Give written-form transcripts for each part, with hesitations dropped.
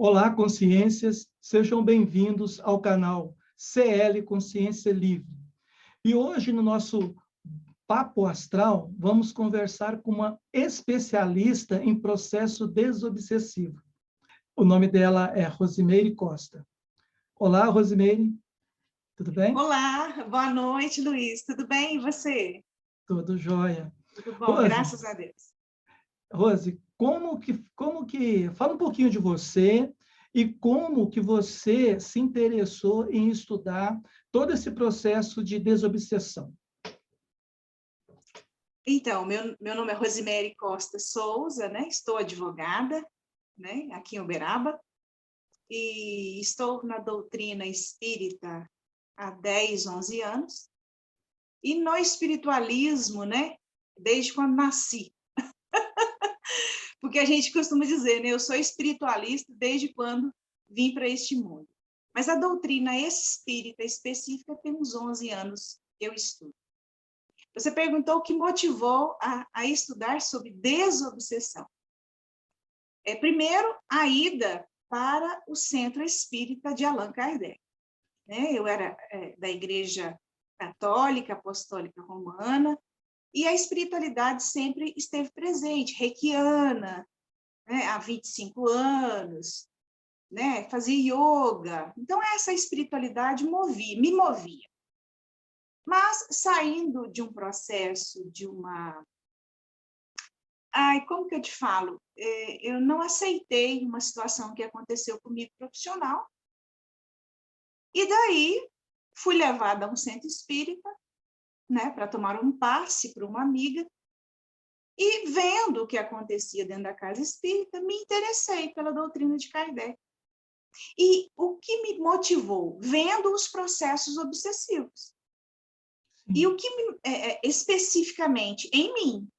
Olá, consciências, sejam bem-vindos ao canal CL Consciência Livre. E hoje, no nosso Papo Astral, vamos conversar com uma especialista em processo desobsessivo. O nome dela é Rosimeire Costa. Olá, Rosimeire, tudo bem? Olá, boa noite, Luiz. Tudo bem? E você? Tudo jóia. Tudo bom, Rose, graças a Deus. Rose, fala um pouquinho de você e como que você se interessou em estudar todo esse processo de desobsessão. Então, meu nome é Rosimeire Costa Souza, né? Estou advogada, né? Aqui em Uberaba, e estou na doutrina espírita há 10, 11 anos, e no espiritualismo, né? Desde quando nasci. Porque a gente costuma dizer, né? Eu sou espiritualista desde quando vim para este mundo. Mas a doutrina espírita específica tem uns 11 anos que eu estudo. Você perguntou o que motivou a estudar sobre desobsessão. Primeiro, a ida para o Centro Espírita de Allan Kardec. Eu era da Igreja Católica, Apostólica Romana, e a espiritualidade sempre esteve presente, reikiana, né, há 25 anos, né, fazia yoga. Então, essa espiritualidade me movia. Mas, saindo de um processo, de uma... como que eu te falo? Eu não aceitei uma situação que aconteceu comigo profissional, e daí fui levada a um centro espírita, né, para tomar um passe para uma amiga, e vendo o que acontecia dentro da casa espírita, me interessei pela doutrina de Kardec. E o que me motivou? Vendo os processos obsessivos. E o que especificamente em mim,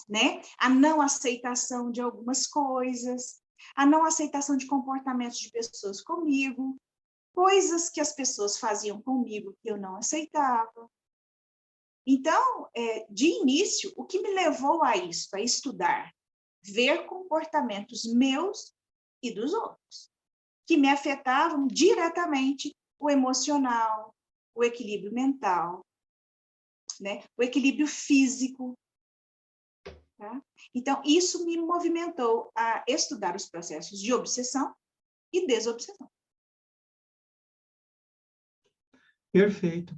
né? A não aceitação de algumas coisas, a não aceitação de comportamentos de pessoas comigo, coisas que as pessoas faziam comigo que eu não aceitava. Então, de início, o que me levou a isso, a estudar, ver comportamentos meus e dos outros, que me afetavam diretamente o emocional, o equilíbrio mental, né? O equilíbrio físico. Tá? Então, isso me movimentou a estudar os processos de obsessão e desobsessão. Perfeito.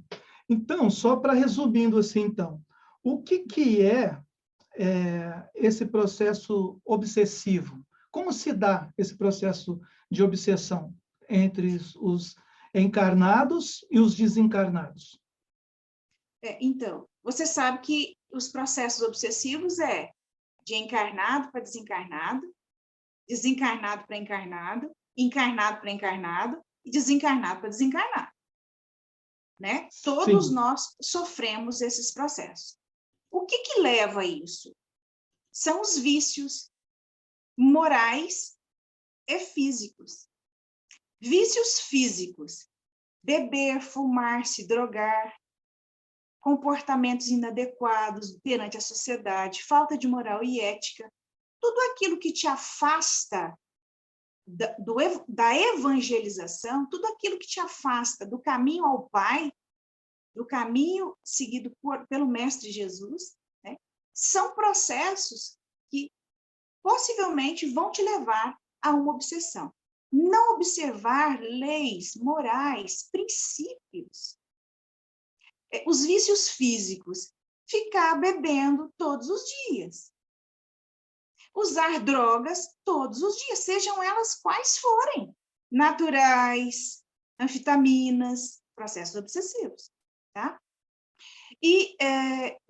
Então, só para resumindo assim, então, o que é esse processo obsessivo? Como se dá esse processo de obsessão entre os encarnados e os desencarnados? Então, você sabe que os processos obsessivos de encarnado para desencarnado, desencarnado para encarnado, encarnado para encarnado e desencarnado para desencarnado. Né? Todos Sim. nós sofremos esses processos. O que leva a isso? São os vícios morais e físicos. Vícios físicos: beber, fumar, se drogar, comportamentos inadequados perante a sociedade, falta de moral e ética, tudo aquilo que te afasta da evangelização, tudo aquilo que te afasta do caminho ao Pai, do caminho seguido pelo Mestre Jesus, né? São processos que possivelmente vão te levar a uma obsessão. Não observar leis, morais, princípios. Os vícios físicos: ficar bebendo todos os dias. Usar drogas todos os dias, sejam elas quais forem. Naturais, anfetaminas, processos obsessivos. Tá? E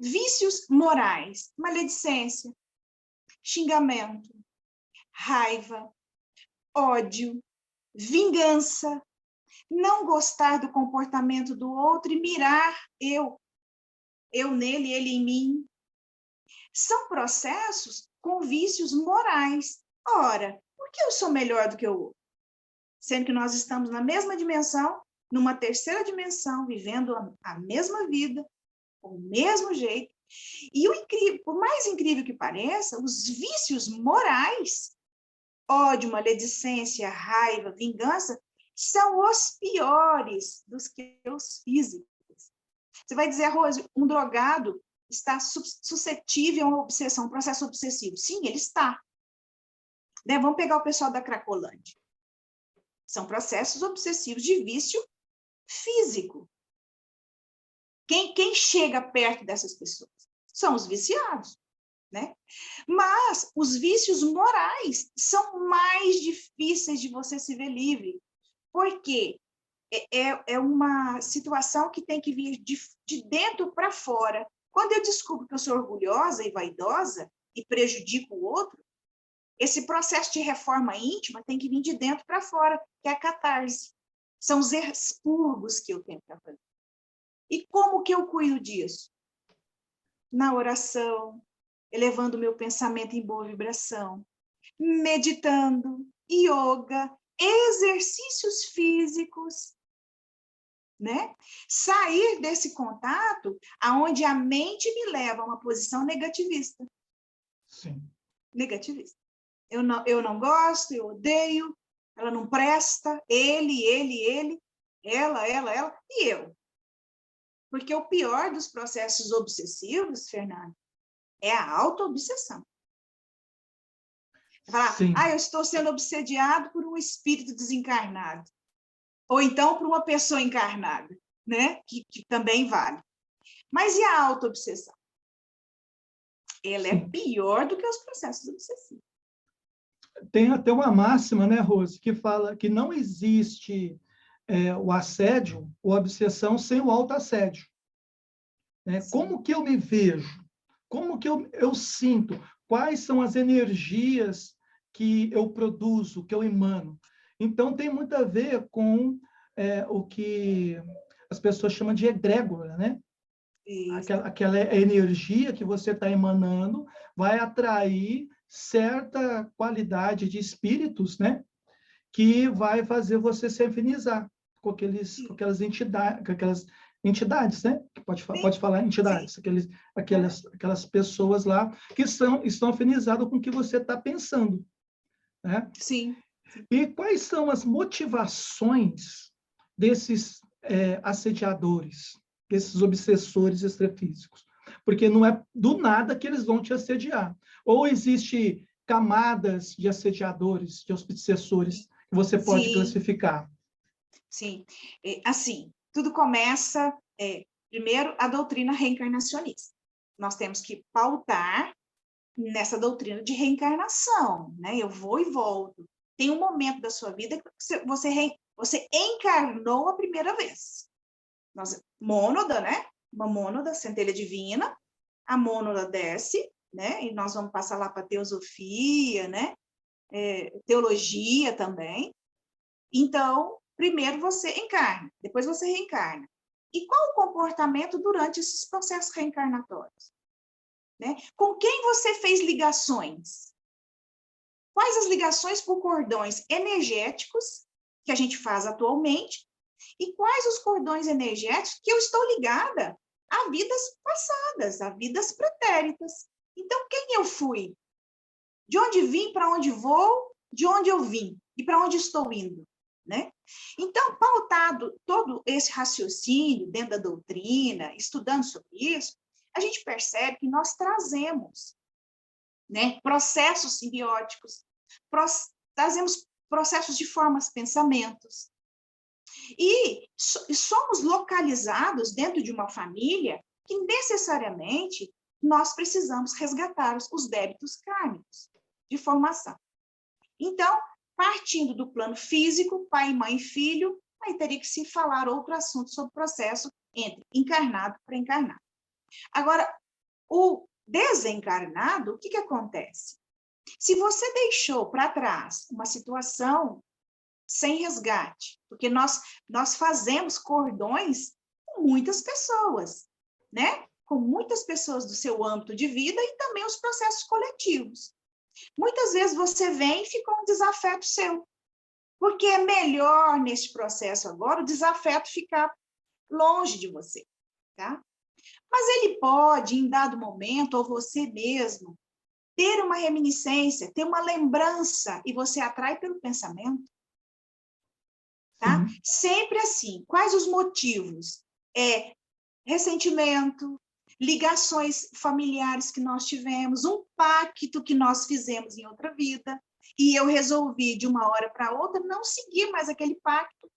vícios morais: maledicência, xingamento, raiva, ódio, vingança, não gostar do comportamento do outro e mirar eu nele, ele em mim. São processos com vícios morais. Ora, por que eu sou melhor do que o outro? Sendo que nós estamos na mesma dimensão, numa terceira dimensão, vivendo a mesma vida, o mesmo jeito. E por mais incrível que pareça, os vícios morais, ódio, maledicência, raiva, vingança, são os piores dos que os físicos. Você vai dizer, Rose, um drogado está suscetível a uma obsessão, um processo obsessivo. Sim, ele está. Né? Vamos pegar o pessoal da Cracolândia. São processos obsessivos de vício físico. Quem chega perto dessas pessoas? São os viciados. Né? Mas os vícios morais são mais difíceis de você se ver livre, porque é uma situação que tem que vir de dentro para fora. Quando eu descubro que eu sou orgulhosa e vaidosa e prejudico o outro, esse processo de reforma íntima tem que vir de dentro para fora, que é a catarse. São os expurgos que eu tenho para fazer. E como que eu cuido disso? Na oração, elevando o meu pensamento em boa vibração, meditando, yoga, exercícios físicos, né? Sair desse contato aonde a mente me leva a uma posição negativista. Sim. Negativista. Eu não gosto, eu odeio, ela não presta, ele, ela, e eu. Porque o pior dos processos obsessivos, Fernando, é a autoobsessão. Falar, eu estou sendo obsediado por um espírito desencarnado. Ou então por uma pessoa encarnada, né? Que também vale. Mas e a autoobsessão? Ela é pior do que os processos obsessivos. Tem até uma máxima, né, Rose, que fala que não existe o assédio ou obsessão sem o autoassédio. Né? Como que eu me vejo? Como que eu sinto? Quais são as energias que eu produzo, que eu emano? Então, tem muito a ver com o que as pessoas chamam de egrégora, né? Aquela energia que você está emanando vai atrair certa qualidade de espíritos, né? Que vai fazer você se afinizar com aquelas entidades, né? Pode falar entidades, aquelas pessoas lá que estão afinizadas com o que você está pensando, né? Sim. E quais são as motivações desses assediadores, desses obsessores extrafísicos? Porque não é do nada que eles vão te assediar. Ou existe camadas de assediadores, de obsessores, que você pode classificar? Sim. Assim, tudo começa, primeiro, a doutrina reencarnacionista. Nós temos que pautar nessa doutrina de reencarnação, né? Eu vou e volto. Tem um momento da sua vida que você encarnou a primeira vez. Mônada, né? Uma mônada, centelha divina, a mônada desce, né? E nós vamos passar lá para teosofia, né? Teologia também. Então, primeiro você encarna, depois você reencarna. E qual o comportamento durante esses processos reencarnatórios? Né? Com quem você fez ligações? Quais as ligações por cordões energéticos que a gente faz atualmente? E quais os cordões energéticos que eu estou ligada a vidas passadas, a vidas pretéritas? Então, quem eu fui? De onde vim, para onde vou, de onde eu vim e para onde estou indo? Né? Então, pautado todo esse raciocínio dentro da doutrina, estudando sobre isso, a gente percebe que nós trazemos, né, processos simbióticos, trazemos processos de formas, pensamentos, e somos localizados dentro de uma família que necessariamente nós precisamos resgatar os débitos kármicos de formação. Então, partindo do plano físico, pai, mãe e filho, aí teria que se falar outro assunto sobre o processo entre encarnado e pré-encarnado. Agora, o desencarnado, o que acontece? Se você deixou para trás uma situação sem resgate, porque nós fazemos cordões com muitas pessoas, né? Com muitas pessoas do seu âmbito de vida e também os processos coletivos. Muitas vezes você vem e fica um desafeto seu, porque é melhor neste processo agora o desafeto ficar longe de você, tá? Mas ele pode, em dado momento, ou você mesmo, ter uma reminiscência, ter uma lembrança, e você atrai pelo pensamento, tá? Sim. Sempre assim. Quais os motivos? Ressentimento, ligações familiares que nós tivemos, um pacto que nós fizemos em outra vida, e eu resolvi, de uma hora para outra, não seguir mais aquele pacto.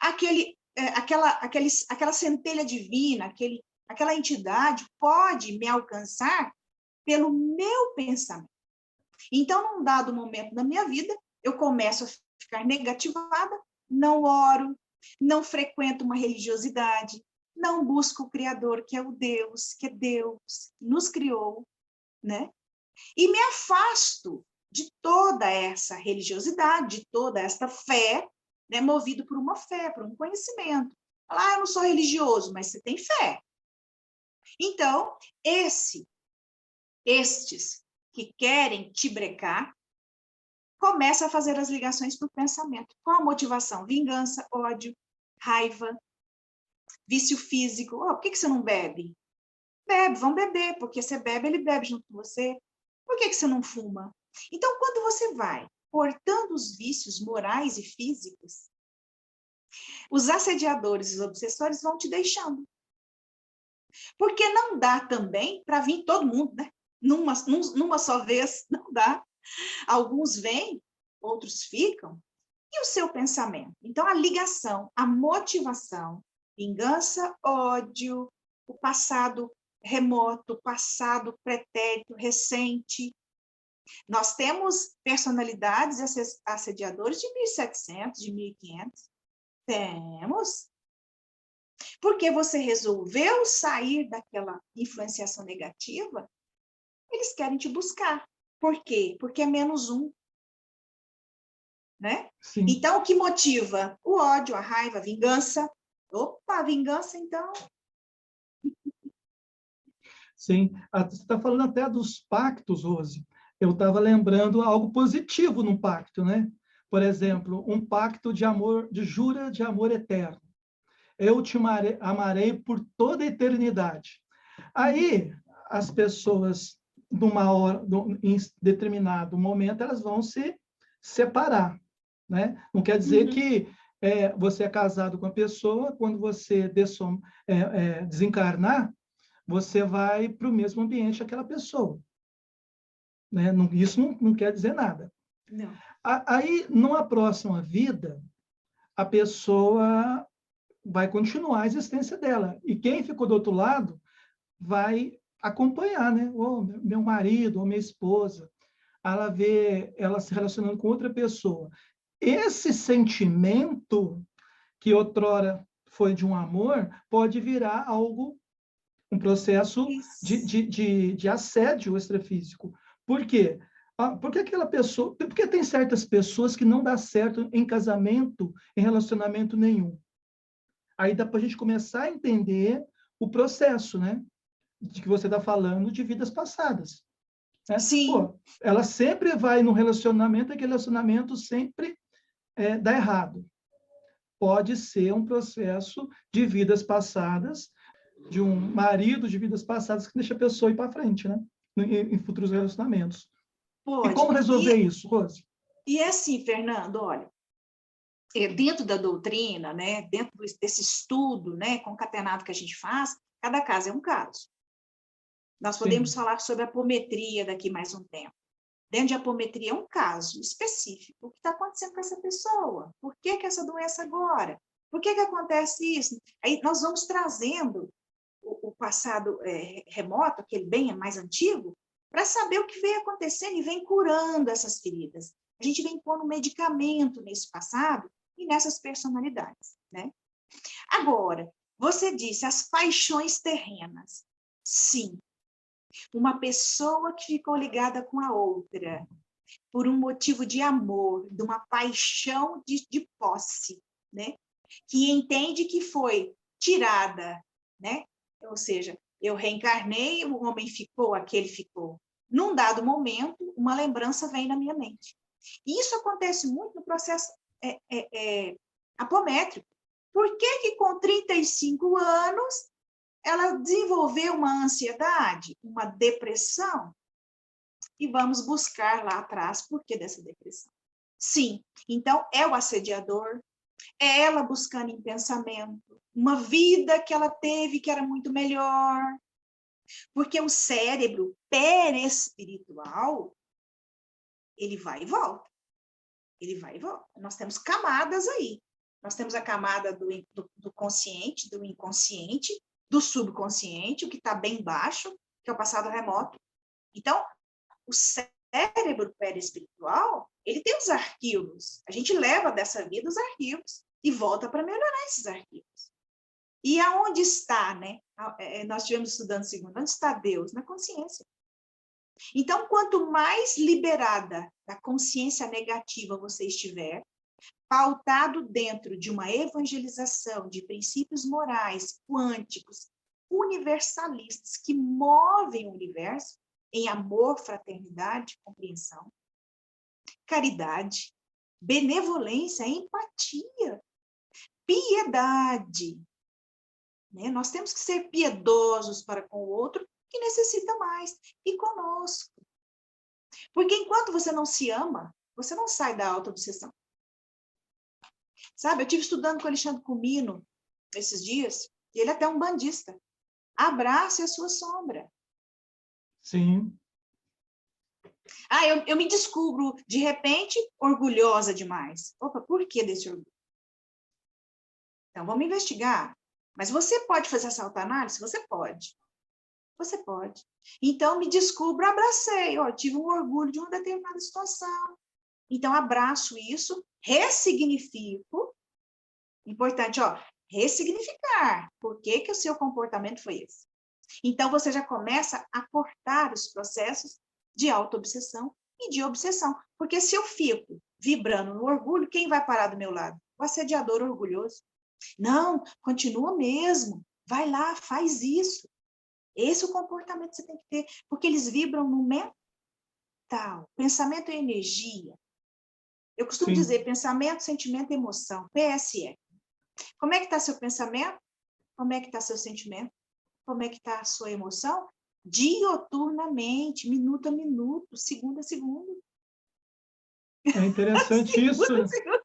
Aquela centelha divina, aquela entidade pode me alcançar pelo meu pensamento. Então, num dado momento da minha vida, eu começo a ficar negativada, não oro, não frequento uma religiosidade, não busco o Criador, que é o Deus, que nos criou, né? E me afasto de toda essa religiosidade, de toda esta fé, né, movido por uma fé, por um conhecimento. Eu não sou religioso, mas você tem fé. Então, estes que querem te brecar, começa a fazer as ligações por pensamento. Qual a motivação? Vingança, ódio, raiva, vício físico. Por que você não bebe? Bebe, vão beber, porque você bebe, ele bebe junto com você. Por que você não fuma? Então, quando você vai cortando os vícios morais e físicos, os assediadores, os obsessores vão te deixando. Porque não dá também para vir todo mundo, né? Numa só vez, não dá. Alguns vêm, outros ficam. E o seu pensamento? Então, a ligação, a motivação, vingança, ódio, o passado remoto, o passado pretérito, recente. Nós temos personalidades assediadores de 1700, de 1500. Temos. Porque você resolveu sair daquela influenciação negativa, eles querem te buscar. Por quê? Porque é menos um. Né? Sim. Então, o que motiva? O ódio, a raiva, a vingança. Opa, vingança, então. Sim. Você está falando até dos pactos, Rose. Eu estava lembrando algo positivo num pacto, né? Por exemplo, um pacto de amor, de jura de amor eterno. Eu te amarei por toda a eternidade. Aí, as pessoas, em determinado momento, elas vão se separar, né? Não quer dizer que você é casado com a pessoa, quando você desencarnar, você vai para o mesmo ambiente daquela pessoa. Né? Isso não quer dizer nada. Não. Aí, numa próxima vida, a pessoa vai continuar a existência dela. E quem ficou do outro lado vai acompanhar, né? Ou meu marido, ou minha esposa. Ela vê ela se relacionando com outra pessoa. Esse sentimento, que outrora foi de um amor, pode virar algo, um processo de assédio extrafísico. Por quê? Porque aquela pessoa, porque tem certas pessoas que não dá certo em casamento, em relacionamento nenhum. Aí dá para a gente começar a entender o processo, né? De que você está falando de vidas passadas. Né? Sim. Pô, ela sempre vai no relacionamento, aquele relacionamento sempre dá errado. Pode ser um processo de vidas passadas, de um marido de vidas passadas que deixa a pessoa ir para frente, né? Em futuros relacionamentos. E Pode. como resolver isso, Rose? E é assim, Fernando, olha, dentro da doutrina, né, dentro desse estudo, né, concatenado que a gente faz, cada caso é um caso. Nós podemos falar sobre apometria daqui mais um tempo. Dentro de apometria é um caso específico. O que está acontecendo com essa pessoa? Por que essa doença agora? Por que acontece isso? Aí nós vamos trazendo o passado remoto, aquele bem mais antigo, para saber o que vem acontecendo e vem curando essas feridas. A gente vem pondo medicamento nesse passado e nessas personalidades, né? Agora, você disse as paixões terrenas. Sim. Uma pessoa que ficou ligada com a outra por um motivo de amor, de uma paixão de posse, né? Que entende que foi tirada, né? Ou seja, eu reencarnei, o homem ficou, aquele ficou. Num dado momento, uma lembrança vem na minha mente. E isso acontece muito no processo apométrico. Por que com 35 anos ela desenvolveu uma ansiedade, uma depressão? e vamos buscar lá atrás por que dessa depressão. Sim, então é o assediador, é ela buscando em pensamento uma vida que ela teve que era muito melhor, porque o cérebro perespiritual, ele vai e volta. Ele vai e volta. Nós temos camadas aí. Nós temos a camada do consciente, do inconsciente, do subconsciente, o que está bem baixo, que é o passado remoto. Então, o cérebro perespiritual, ele tem os arquivos. A gente leva dessa vida os arquivos e volta para melhorar esses arquivos. E aonde está, né? Nós estivemos estudando segundo, onde está Deus? Na consciência. Então, quanto mais liberada da consciência negativa você estiver, pautado dentro de uma evangelização de princípios morais, quânticos, universalistas, que movem o universo em amor, fraternidade, compreensão, caridade, benevolência, empatia, piedade. Né? Nós temos que ser piedosos para com o outro, que necessita mais, e conosco. Porque enquanto você não se ama, você não sai da auto-obsessão. Sabe, eu estive estudando com o Alexandre Comino esses dias, e ele é até um bandista. Abrace a sua sombra. Sim. Ah, eu me descubro, de repente, orgulhosa demais. Opa, por que desse orgulho? Então, vamos investigar. Mas você pode fazer essa autoanálise? Você pode. Você pode. Então, me descubro, abracei. Ó, tive um orgulho de uma determinada situação. Então, abraço isso, ressignifico. Importante, ó, ressignificar. Por que que o seu comportamento foi esse? Então, você já começa a cortar os processos de auto-obsessão e de obsessão. Porque se eu fico vibrando no orgulho, quem vai parar do meu lado? O assediador orgulhoso. Não, continua mesmo. Vai lá, faz isso. Esse é o comportamento que você tem que ter, porque eles vibram no mental. Pensamento é energia. Eu costumo dizer pensamento, sentimento e emoção, PSE. Como é que está seu pensamento? Como é que está seu sentimento? Como é que está a sua emoção? Dioturnamente, minuto a minuto, segundo a segundo. É interessante isso. Segundo.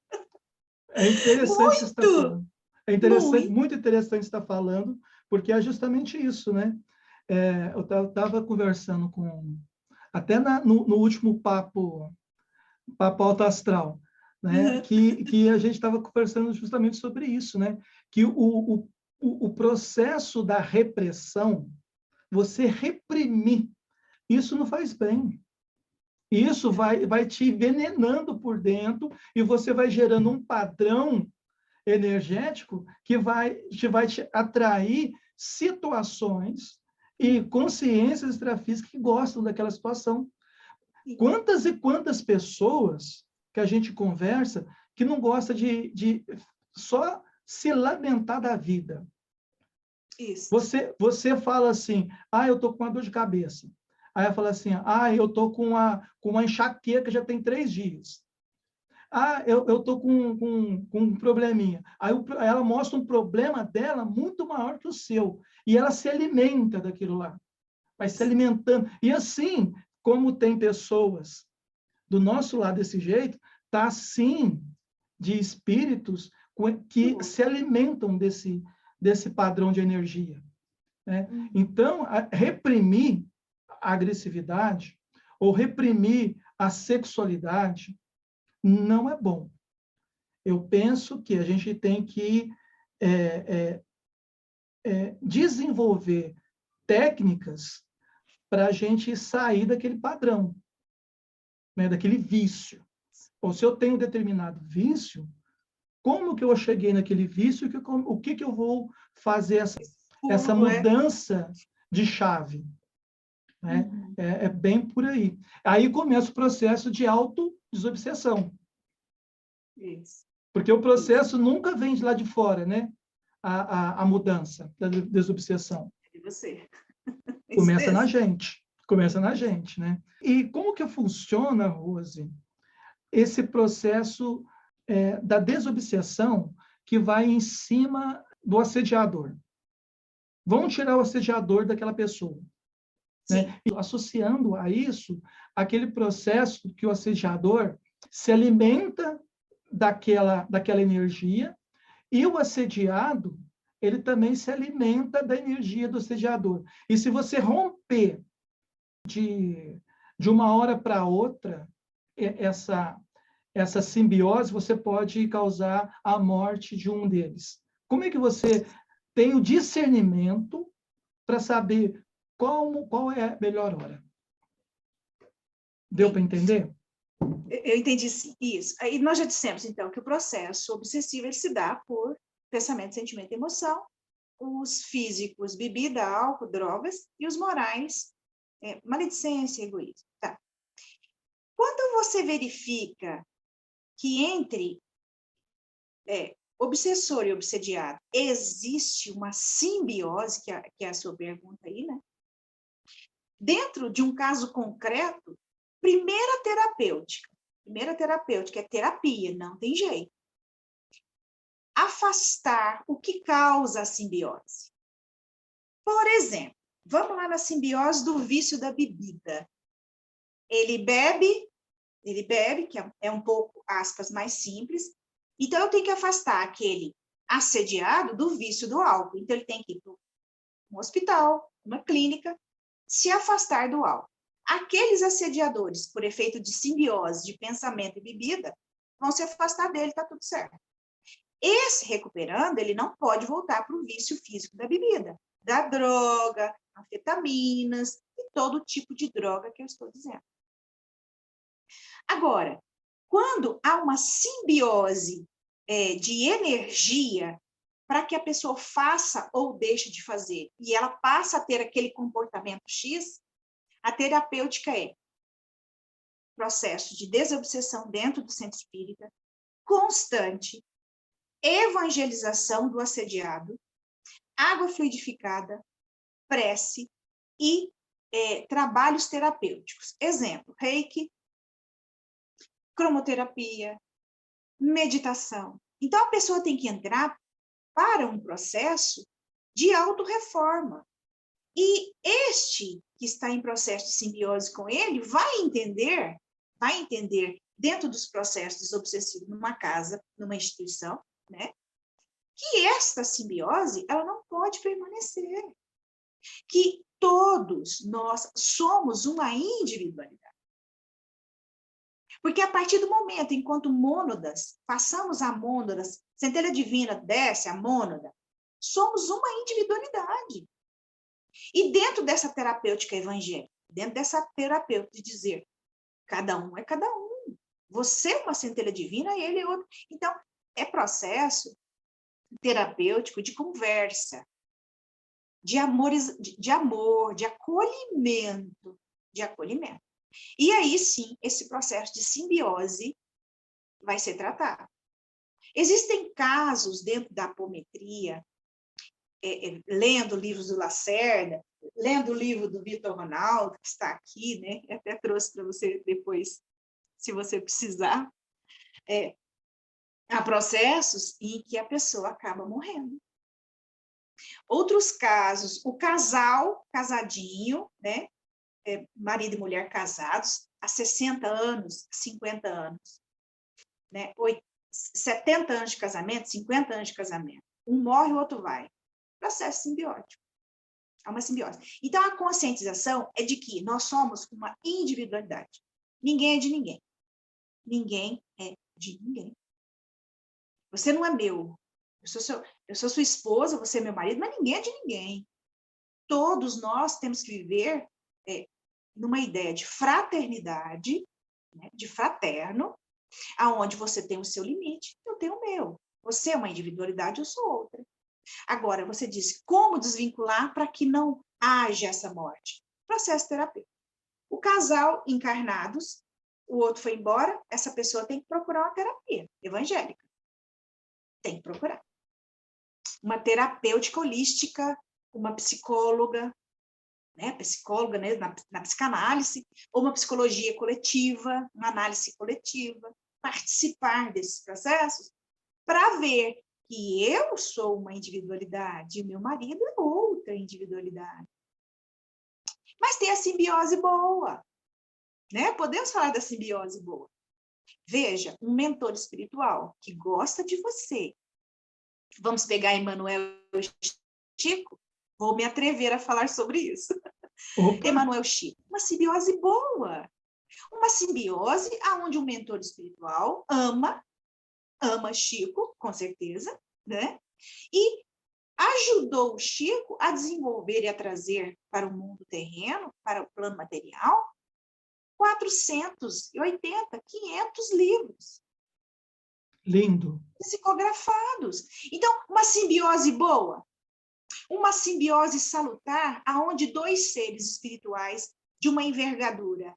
É interessante estar falando. É interessante, muito interessante estar falando, porque é justamente isso, né? Eu estava conversando com, até no último papo alto astral, né? Que a gente estava conversando justamente sobre isso, né? Que o processo da repressão, você reprimir, isso não faz bem. Isso vai te envenenando por dentro e você vai gerando um padrão energético que vai te atrair situações e consciências extrafísicas que gostam daquela situação. Quantas e quantas pessoas que a gente conversa que não gosta de só se lamentar da vida. Isso. Você fala assim, eu tô com uma dor de cabeça. Aí ela fala assim, eu tô com uma enxaqueca já tem 3 dias. Eu tô com um probleminha. Aí ela mostra um problema dela muito maior que o seu. E ela se alimenta daquilo lá. Vai se alimentando. E assim, como tem pessoas do nosso lado desse jeito, tá sim de espíritos que se alimentam desse padrão de energia. Né? Então, reprimir a agressividade ou reprimir a sexualidade não é bom. Eu penso que a gente tem que desenvolver técnicas para a gente sair daquele padrão, né, daquele vício. Ou se eu tenho um determinado vício, como que eu cheguei naquele vício, o que eu vou fazer essa mudança de chave? Né? É bem por aí. Aí começa o processo de autodesobsessão. Isso. Porque o processo nunca vem de lá de fora, né? A mudança da desobsessão. É de você. Começa na gente. Começa na gente, né? E como que funciona, Rose, esse processo da desobsessão que vai em cima do assediador? Vamos tirar o assediador daquela pessoa. né? E associando a isso, aquele processo que o assediador se alimenta daquela energia, e o assediado, ele também se alimenta da energia do assediador. E se você romper de uma hora para outra essa simbiose, você pode causar a morte de um deles. Como é que você tem o discernimento para saber qual é a melhor hora? Deu para entender? Eu entendi isso. Aí nós já dissemos, então, que o processo obsessivo ele se dá por pensamento, sentimento e emoção, os físicos, bebida, álcool, drogas, e os morais, maledicência, egoísmo. Tá. Quando você verifica que entre obsessor e obsediado existe uma simbiose, que é a sua pergunta aí, né? Dentro de um caso concreto, primeira terapêutica é terapia, não tem jeito. Afastar o que causa a simbiose. Por exemplo, vamos lá na simbiose do vício da bebida. Ele bebe, que é um pouco, aspas, mais simples. Então, eu tenho que afastar aquele assediado do vício do álcool. Então, ele tem que ir para um hospital, uma clínica, se afastar do álcool. Aqueles assediadores, por efeito de simbiose de pensamento e bebida, vão se afastar dele, está tudo certo. Esse recuperando, ele não pode voltar para o vício físico da bebida, da droga, anfetaminas e todo tipo de droga que eu estou dizendo. Agora, quando há uma simbiose de energia para que a pessoa faça ou deixe de fazer, e ela passa a ter aquele comportamento X, a terapêutica é processo de desobsessão dentro do centro espírita, constante, evangelização do assediado, água fluidificada, prece e trabalhos terapêuticos. Exemplo, reiki, cromoterapia, meditação. Então, a pessoa tem que entrar para um processo de autorreforma. E este que está em processo de simbiose com ele vai entender dentro dos processos obsessivos numa casa, numa instituição, né, que esta simbiose ela não pode permanecer. Que todos nós somos uma individualidade. Porque a partir do momento, enquanto mônadas, passamos a mônadas, centelha divina desce a mônada, somos uma individualidade. E dentro dessa terapêutica evangélica, dentro dessa terapêutica de dizer, cada um é cada um. Você é uma centelha divina, ele é outro. Então, é processo terapêutico de conversa, de amor, de acolhimento, E aí, sim, esse processo de simbiose vai ser tratado. Existem casos dentro da apometria, lendo livros do Lacerda, lendo o livro do Vitor Ronaldo, que está aqui, né? Eu até trouxe para você depois, se você precisar. Há processos em que a pessoa acaba morrendo. Outros casos, o casal, casadinho, né? Marido e mulher casados, há 60 anos, 50 anos, né? 70 anos de casamento, 50 anos de casamento. Um morre, o outro vai. Processo simbiótico. Há uma simbiose. Então, a conscientização é de que nós somos uma individualidade. Ninguém é de ninguém. Ninguém é de ninguém. Você não é meu. Eu sou sua esposa, você é meu marido, mas ninguém é de ninguém. Todos nós temos que viver numa ideia de fraternidade, né, de fraterno, aonde você tem o seu limite, eu tenho o meu. Você é uma individualidade, eu sou outra. Agora, você disse como desvincular para que não haja essa morte. Processo terapêutico. O casal encarnados, o outro foi embora, essa pessoa tem que procurar uma terapia evangélica. Tem que procurar. Uma terapêutica holística, uma psicóloga, né, na psicanálise, ou uma psicologia coletiva, uma análise coletiva, participar desses processos para ver que eu sou uma individualidade e o meu marido é outra individualidade. Mas tem a simbiose boa, né? Podemos falar da simbiose boa. Veja, um mentor espiritual que gosta de você. Vamos pegar Emmanuel e Chico? Vou me atrever a falar sobre isso. Opa, Emmanuel Chico, uma simbiose boa. Uma simbiose onde um mentor espiritual ama Chico, com certeza, né? E ajudou o Chico a desenvolver e a trazer para o mundo terreno, para o plano material, 480, 500 livros lindo. psicografados. Então, uma simbiose boa, uma simbiose salutar, aonde dois seres espirituais de uma envergadura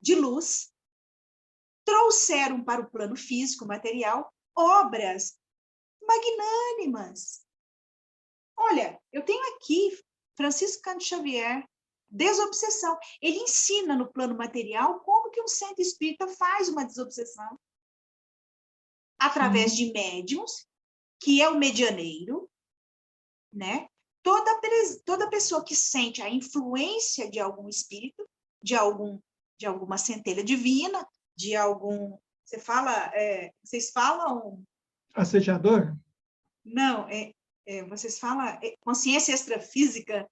de luz trouxeram para o plano físico, material, obras magnânimas. Olha, eu tenho aqui Francisco Cândido Xavier, Desobsessão. Ele ensina no plano material como que um centro espírita faz uma desobsessão. Através de médiums, que é o medianeiro, né? Toda pessoa que sente a influência de algum espírito, de alguma centelha divina, de algum... vocês falam... Assediador? Não, vocês falam consciência extrafísica,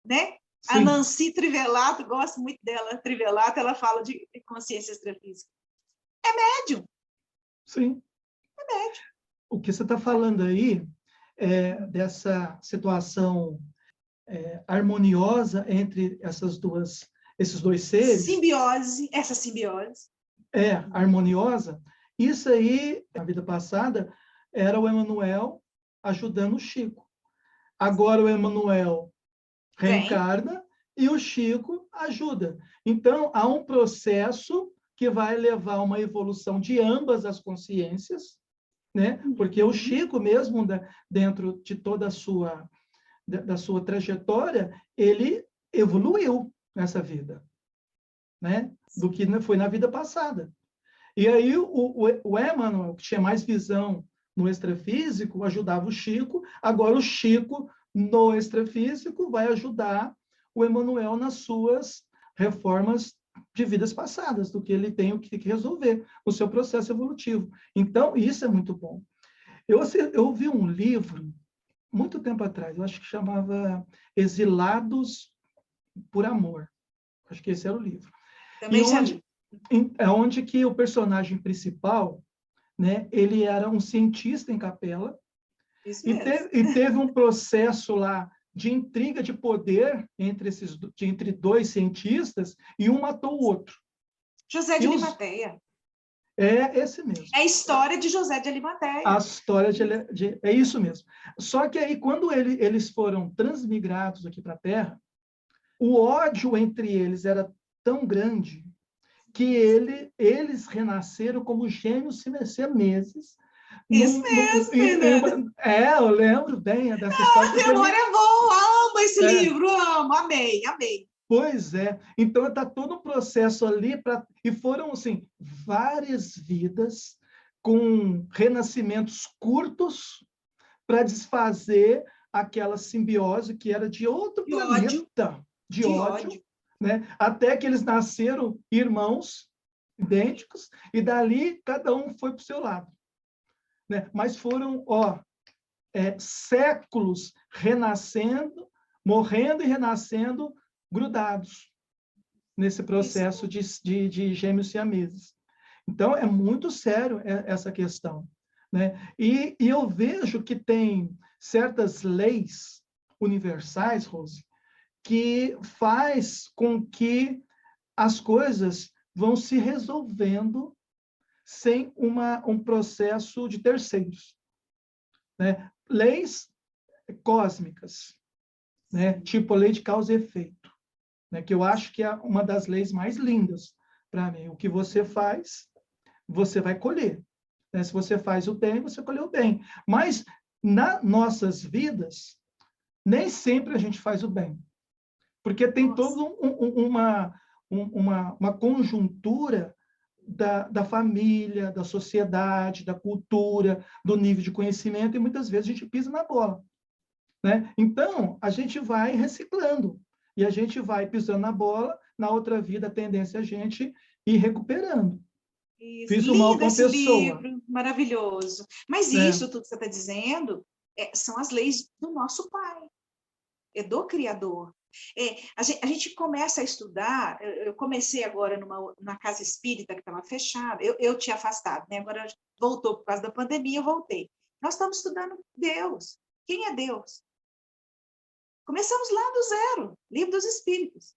né? A Sim, Nancy Trivelato, gosto muito dela, Trivelato, ela fala de consciência extrafísica. É médium. sim. É médium. O que você está falando aí é dessa situação harmoniosa entre esses dois seres, Simbiose, essa simbiose. harmoniosa. Isso aí, na vida passada, era o Emmanuel ajudando o Chico. Agora o Emmanuel reencarna e o Chico ajuda. Então, há um processo que vai levar a uma evolução de ambas as consciências, né? Porque o Chico, mesmo dentro de toda da sua trajetória, ele evoluiu nessa vida, né? Do que foi na vida passada. E aí o Emmanuel, que tinha mais visão no extrafísico, ajudava o Chico. Agora o Chico, no extrafísico, vai ajudar o Emmanuel nas suas reformas de vidas passadas, do que ele tem o que resolver, o seu processo evolutivo. Então, isso é muito bom. Eu ouvi um livro, muito tempo atrás, eu acho que chamava Exilados por Amor. Acho que esse era o livro. Também já li. Onde que o personagem principal, né, ele era um cientista em Capela, e teve um processo lá de intriga de poder entre dois cientistas, e um matou o outro. José de Arimateia. É esse mesmo. É a história de José de Arimateia. A história é isso mesmo. Só que aí, quando eles foram transmigrados aqui para a Terra, o ódio entre eles era tão grande que eles renasceram como gêmeos siameses. Isso mesmo, eu lembro bem dessa história. A memória é boa, amo esse livro, amo, amei. Pois é. Então, está todo um processo ali, e foram, assim, várias vidas com renascimentos curtos para desfazer aquela simbiose que era de outro planeta, de ódio. Né? Até que eles nasceram irmãos, idênticos, e dali cada um foi para o seu lado. Né? Mas foram séculos renascendo, morrendo e renascendo, grudados nesse processo de gêmeos siameses. Então, é muito sério essa questão. Né? E eu vejo que tem certas leis universais, Rose, que faz com que as coisas vão se resolvendo sem um processo de terceiros. Né? Leis cósmicas, né? Tipo a lei de causa e efeito, né? Que eu acho que é uma das leis mais lindas para mim. O que você faz, você vai colher. Né? Se você faz o bem, você colhe o bem. Mas, nas nossas vidas, nem sempre a gente faz o bem. Porque tem toda uma conjuntura da família, da sociedade, da cultura, do nível de conhecimento, e muitas vezes a gente pisa na bola. Né? Então, a gente vai reciclando. E a gente vai pisando na bola, na outra vida a tendência é a gente ir recuperando. Isso, Fiz o mal lindo com a esse pessoa, livro, maravilhoso. Mas né? isso tudo que você está dizendo são as leis do nosso Pai, do Criador. A gente começa a estudar, eu comecei agora numa casa espírita que estava fechada, eu tinha afastado, né? Agora voltou por causa da pandemia, eu voltei. Nós estamos estudando Deus. Quem é Deus? Começamos lá do zero, Livro dos Espíritos.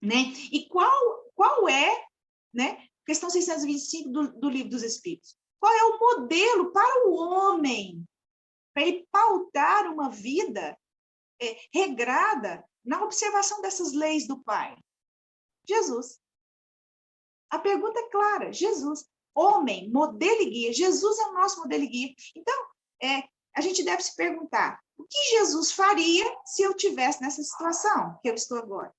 Né? E qual é, né? Questão 625 do Livro dos Espíritos. Qual é o modelo para o homem, para ele pautar uma vida regrada na observação dessas leis do Pai? Jesus. A pergunta é clara, Jesus. Homem, modelo e guia. Jesus é o nosso modelo e guia. Então, a gente deve se perguntar, o que Jesus faria se eu tivesse nessa situação que eu estou agora?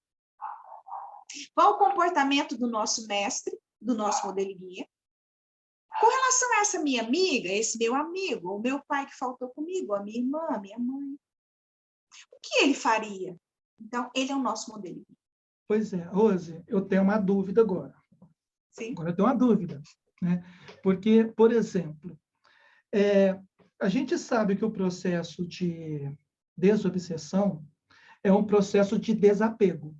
Qual o comportamento do nosso mestre, do nosso modelo e guia? Com relação a essa minha amiga, esse meu amigo, o meu pai que faltou comigo, a minha irmã, a minha mãe, o que ele faria? Então, ele é o nosso modelo e guia. Pois é, Rose, eu tenho uma dúvida agora. Sim. Agora eu tenho uma dúvida, né? Porque, por exemplo, a gente sabe que o processo de desobsessão é um processo de desapego,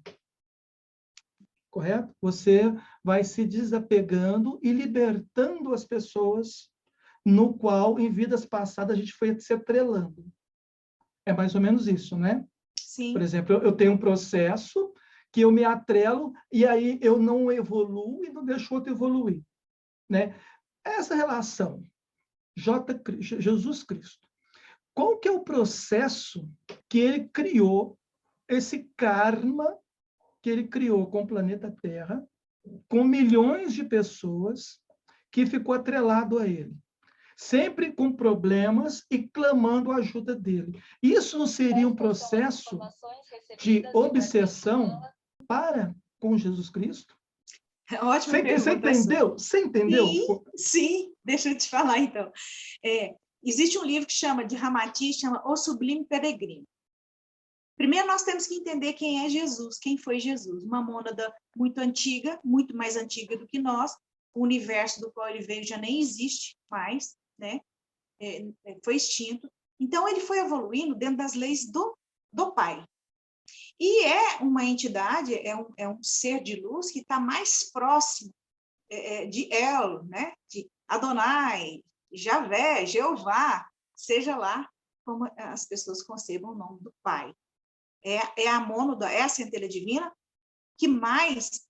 correto? Você vai se desapegando e libertando as pessoas no qual, em vidas passadas, a gente foi se atrelando. É mais ou menos isso, né? Sim. Por exemplo, eu tenho um processo que eu me atrelo e aí eu não evoluo e não deixo outro evoluir, né? Essa relação, Jesus Cristo, qual que é o processo que ele criou, esse karma que ele criou com o planeta Terra, com milhões de pessoas que ficou atrelado a ele, sempre com problemas e clamando a ajuda dele. Isso não seria um processo de obsessão para com Jesus Cristo? Ótima pergunta. Você entendeu? Você entendeu? Sim, sim. Deixa eu te falar, então. Existe um livro que chama de Ramati, chama O Sublime Peregrino. Primeiro, nós temos que entender quem é Jesus, quem foi Jesus. Uma mônada muito antiga, muito mais antiga do que nós. O universo do qual ele veio já nem existe mais, né? Foi extinto. Então, ele foi evoluindo dentro das leis do Pai. E é uma entidade, é um ser de luz que está mais próximo de El, né? De Adonai, Javé, Jeová, seja lá como as pessoas concebam o nome do Pai. É a mônada, é a centelha divina que mais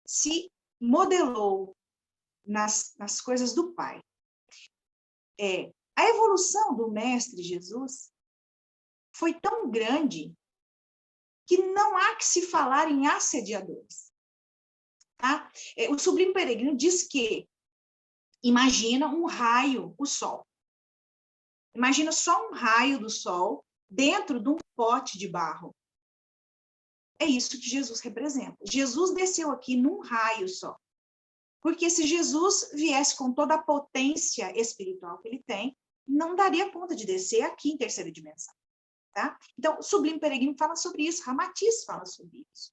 se modelou nas coisas do Pai. A evolução do Mestre Jesus foi tão grande que não há que se falar em assediadores. Tá? O Sublime Peregrino diz que imagina um raio, o Sol. Imagina só um raio do Sol dentro de um pote de barro. É isso que Jesus representa. Jesus desceu aqui num raio só. Porque se Jesus viesse com toda a potência espiritual que ele tem, não daria conta de descer aqui em terceira dimensão. Tá? Então, o Sublime Peregrino fala sobre isso, Ramatiz fala sobre isso.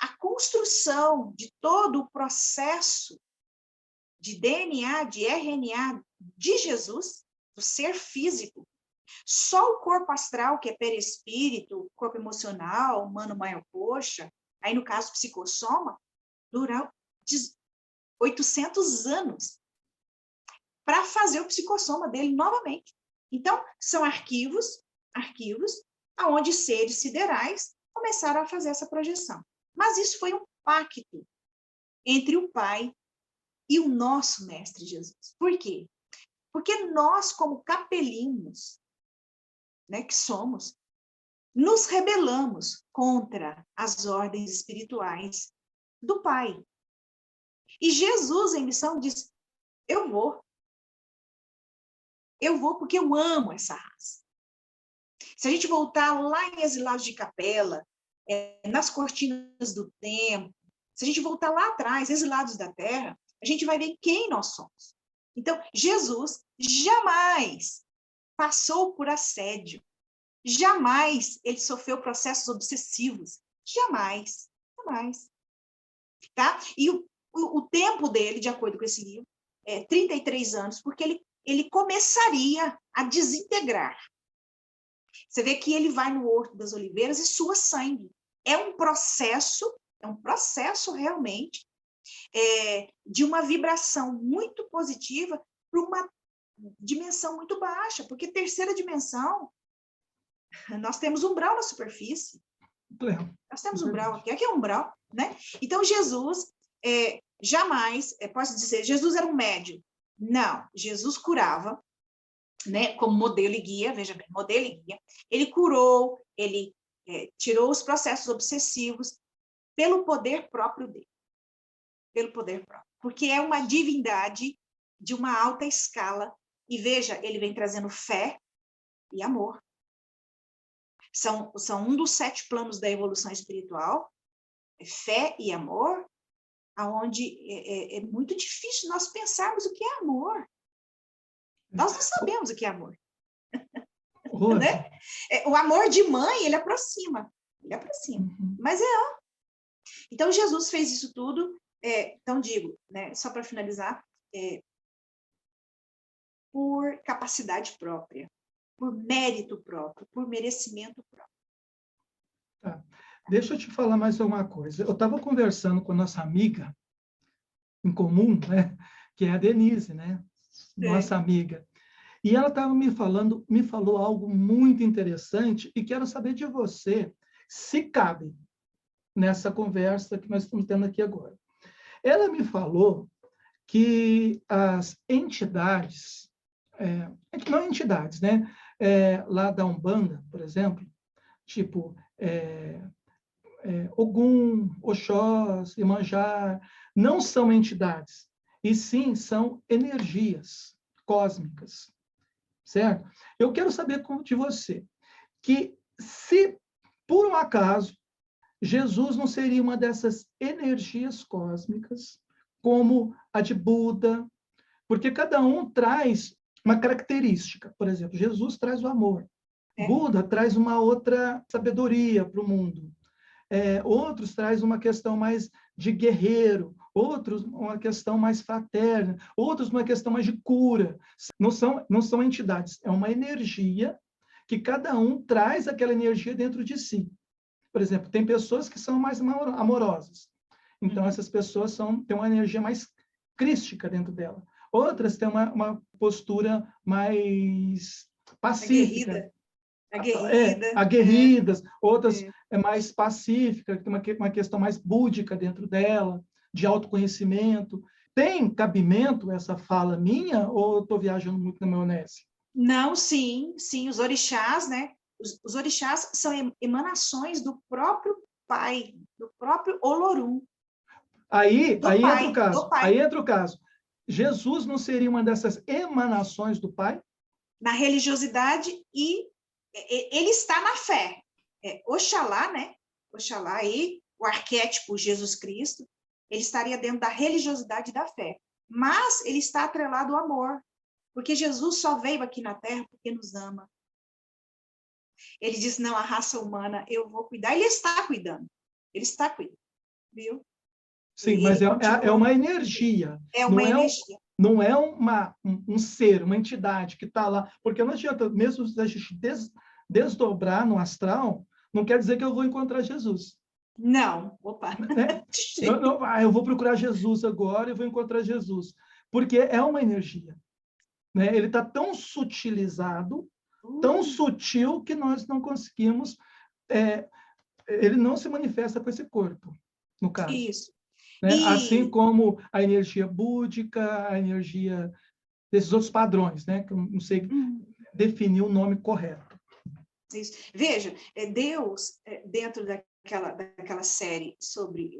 A construção de todo o processo de DNA, de RNA de Jesus, do ser físico, só o corpo astral, que é perispírito, corpo emocional, mano, maia, coxa, aí no caso psicossoma, durou 800 anos para fazer o psicossoma dele novamente. Então, são arquivos aonde seres siderais começaram a fazer essa projeção. Mas isso foi um pacto entre o Pai e o nosso Mestre Jesus. Por quê? Porque nós, como capelinhos, né, que somos, nos rebelamos contra as ordens espirituais do Pai. E Jesus, em missão, diz, eu vou porque eu amo essa raça. Se a gente voltar lá em Exilados de Capela, nas cortinas do templo, se a gente voltar lá atrás, Exilados da Terra, a gente vai ver quem nós somos. Então, Jesus jamais passou por assédio. Jamais ele sofreu processos obsessivos. Jamais. Jamais. Tá? E o tempo dele, de acordo com esse livro, é 33 anos, porque ele começaria a desintegrar. Você vê que ele vai no Horto das Oliveiras e sua sangue. É um processo realmente, de uma vibração muito positiva para uma dimensão muito baixa, porque terceira dimensão, nós temos umbral na superfície. Nós temos umbral aqui é umbral, né? Então, Jesus jamais, posso dizer, Jesus era um médium. Não, Jesus curava, né? Como modelo e guia, veja bem, modelo e guia. Ele curou, ele tirou os processos obsessivos pelo poder próprio dele. Pelo poder próprio. Porque é uma divindade de uma alta escala. E veja, ele vem trazendo fé e amor. São um dos 7 planos da evolução espiritual, fé e amor, aonde é muito difícil nós pensarmos o que é amor. Nós não sabemos o que é amor. Né? O amor de mãe, ele aproxima. Uhum. Mas então, Jesus fez isso tudo, então digo, né, só para finalizar, por capacidade própria, por mérito próprio, por merecimento próprio. Tá. Deixa eu te falar mais uma coisa. Eu estava conversando com a nossa amiga em comum, né, que é a Denise, né, nossa amiga. E ela estava me falou algo muito interessante e quero saber de você se cabe nessa conversa que nós estamos tendo aqui agora. Ela me falou que as entidades, não entidades, né, lá da Umbanda, por exemplo, tipo Ogum, Oxós, Iemanjá, não são entidades, e sim são energias cósmicas, certo? Eu quero saber de você, que se, por um acaso, Jesus não seria uma dessas energias cósmicas, como a de Buda, porque cada um traz uma característica. Por exemplo, Jesus traz o amor. Buda traz uma outra sabedoria para o mundo. Outros traz uma questão mais de guerreiro, outros uma questão mais fraterna, outros uma questão mais de cura. Não são entidades, é uma energia que cada um traz aquela energia dentro de si. Por exemplo, tem pessoas que são mais amorosas. Então, essas pessoas têm uma energia mais crística dentro dela. Outras têm uma postura mais pacífica. Aguerridas. Outras é mais pacífica, tem uma questão mais búdica dentro dela, de autoconhecimento. Tem cabimento essa fala minha ou estou viajando muito na maionese? Não, sim, os orixás, né? Os orixás são emanações do próprio Pai, do próprio Olorum. Aí entra o caso. Jesus não seria uma dessas emanações do Pai? Na religiosidade e ele está na fé. Oxalá, né? Oxalá aí, o arquétipo Jesus Cristo, ele estaria dentro da religiosidade e da fé. Mas ele está atrelado ao amor. Porque Jesus só veio aqui na Terra porque nos ama. Ele diz, não, a raça humana, eu vou cuidar. Ele está cuidando. Ele está cuidando. Viu? Sim, mas é uma energia. É uma energia. Não é um ser, uma entidade que está lá. Porque não adianta, mesmo se a gente desdobrar no astral, não quer dizer que eu vou encontrar Jesus. Não, opa. Eu vou procurar Jesus agora e vou encontrar Jesus. Porque é uma energia. Né? Ele está tão sutilizado, tão sutil, que nós não conseguimos... ele não se manifesta com esse corpo, no caso. Isso. Né? Assim como a energia búdica, a energia desses outros padrões, né? Que eu não sei definir o nome correto. Isso. Veja, Deus, dentro daquela série sobre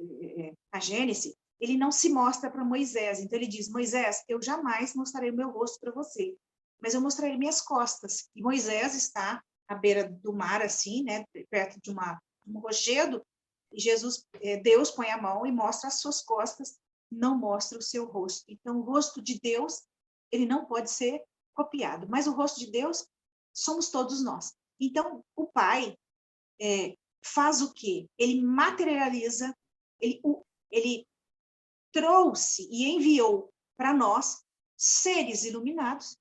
a Gênesis, ele não se mostra para Moisés. Então, ele diz, Moisés, eu jamais mostrarei o meu rosto para você, mas eu mostrarei minhas costas. E Moisés está à beira do mar, assim, né? Perto de um rochedo, e Deus põe a mão e mostra as suas costas, não mostra o seu rosto. Então, o rosto de Deus, ele não pode ser copiado, mas o rosto de Deus somos todos nós. Então, o Pai faz o quê? Ele materializa, ele trouxe e enviou para nós seres iluminados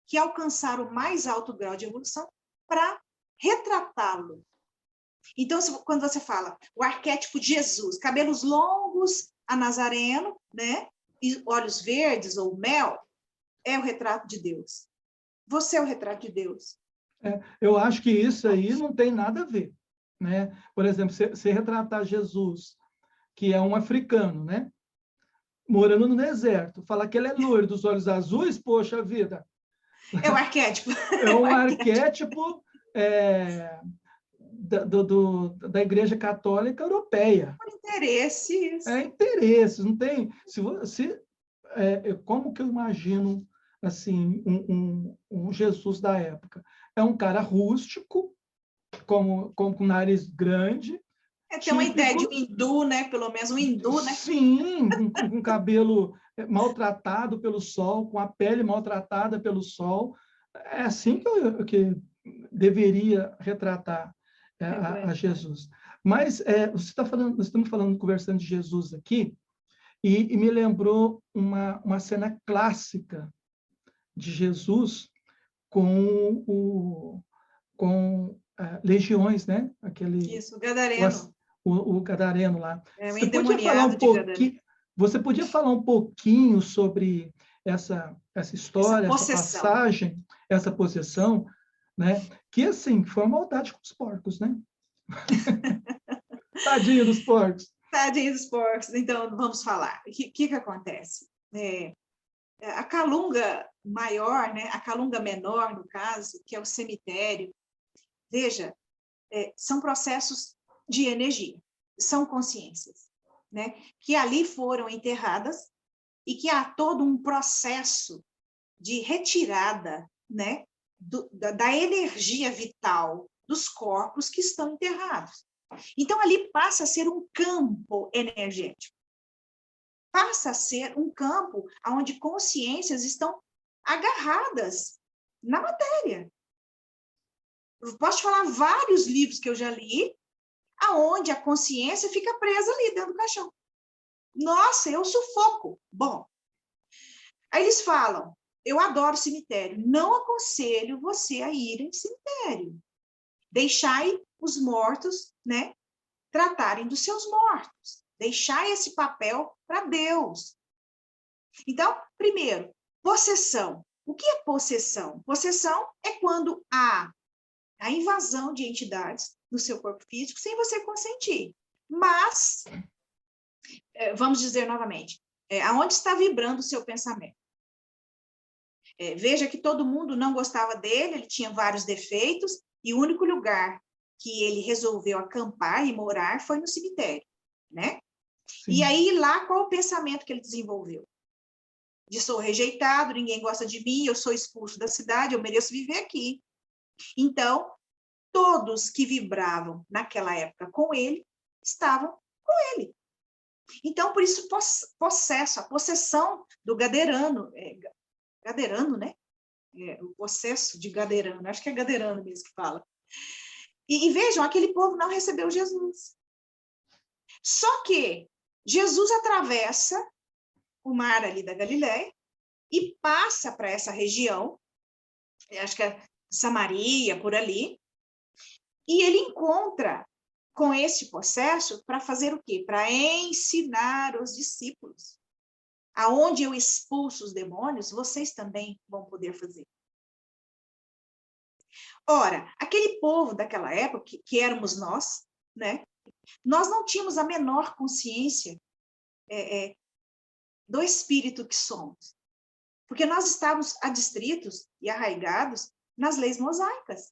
que alcançaram o mais alto grau de evolução para retratá-lo. Então, quando você fala o arquétipo de Jesus, cabelos longos a Nazareno, né? E olhos verdes ou mel, é o retrato de Deus. Você é o retrato de Deus. Eu acho que isso aí não tem nada a ver, né? Por exemplo, você retratar Jesus, que é um africano, né? Morando no deserto, falar que ele é loiro, dos olhos azuis, poxa vida. É o arquétipo. É um arquétipo da Igreja Católica Europeia. Por interesses. É interesses, não tem... como que eu imagino assim, um Jesus da época? É um cara rústico, com nariz grande, Tem uma ideia de típico, um hindu, né? Pelo menos um hindu, né? sim, com cabelo maltratado pelo sol, com a pele maltratada pelo sol. É assim que deveria retratar a Jesus. Mas nós estamos conversando de Jesus aqui, e me lembrou uma cena clássica de Jesus com legiões, né? Isso, o gadareno. O gadareno lá. É um Você podia falar endemoniado de gadareno. Você podia falar um pouquinho sobre essa história, essa passagem, essa possessão, né? Que, assim, foi uma maldade com os porcos, né? Tadinho dos porcos. Tadinho dos porcos. Então, vamos falar. O que acontece? A calunga maior, né? A calunga menor, no caso, que é o cemitério, veja, são processos de energia, são consciências, né? Que ali foram enterradas e que há todo um processo de retirada, né? Da energia vital dos corpos que estão enterrados. Então, ali passa a ser um campo energético. Passa a ser um campo onde consciências estão agarradas na matéria. Eu posso te falar vários livros que eu já li, aonde a consciência fica presa ali dentro do caixão. Nossa, eu sufoco. Bom, aí eles falam, eu adoro cemitério, não aconselho você a ir em cemitério. Deixai os mortos, né, tratarem dos seus mortos. Deixai esse papel para Deus. Então, primeiro, possessão. O que é possessão? Possessão é quando há a invasão de entidades no seu corpo físico sem você consentir. Mas, vamos dizer novamente, aonde está vibrando o seu pensamento? Veja que todo mundo não gostava dele, ele tinha vários defeitos, e o único lugar que ele resolveu acampar e morar foi no cemitério, né? Sim. E aí, lá, qual o pensamento que ele desenvolveu? De sou rejeitado, ninguém gosta de mim, eu sou expulso da cidade, eu mereço viver aqui. Então, todos que vibravam naquela época com ele, estavam com ele. Então, por isso, a possessão do gaderano, gaderano, né? O possesso de gaderano, acho que é gaderano mesmo que fala. E vejam, aquele povo não recebeu Jesus. Só que Jesus atravessa o mar ali da Galileia e passa para essa região, acho que é Samaria, por ali, e ele encontra com esse processo para fazer o quê? Para ensinar os discípulos. Aonde eu expulso os demônios, vocês também vão poder fazer. Ora, aquele povo daquela época, que éramos nós, né? Nós não tínhamos a menor consciência do espírito que somos. Porque nós estávamos adstritos e arraigados nas leis mosaicas.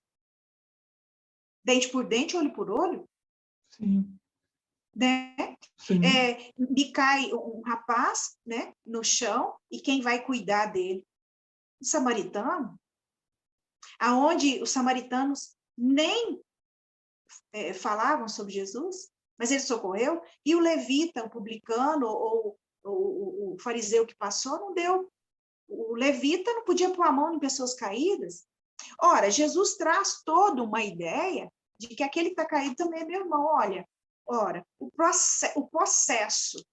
Dente por dente, olho por olho. Sim. Né? Sim. Me cai um rapaz, né, no chão, e quem vai cuidar dele? O samaritano. Aonde os samaritanos nem falavam sobre Jesus, mas ele socorreu, e o levita, o publicano, ou o fariseu que passou, não deu. O levita não podia pôr a mão em pessoas caídas, Ora, Jesus traz toda uma ideia de que aquele que está caído também é meu irmão. Olha, ora, o processo,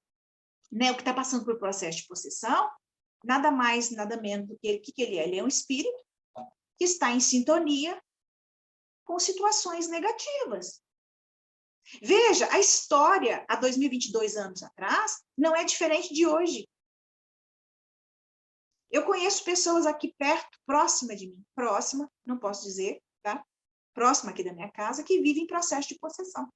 né, o que está passando por processo de possessão, nada mais, nada menos do que ele é. Ele é um espírito que está em sintonia com situações negativas. Veja, a história, há 2022 anos atrás, não é diferente de hoje. Eu conheço pessoas aqui perto, próxima de mim, próxima, não posso dizer, tá? Próxima aqui da minha casa, que vivem em processo de possessão.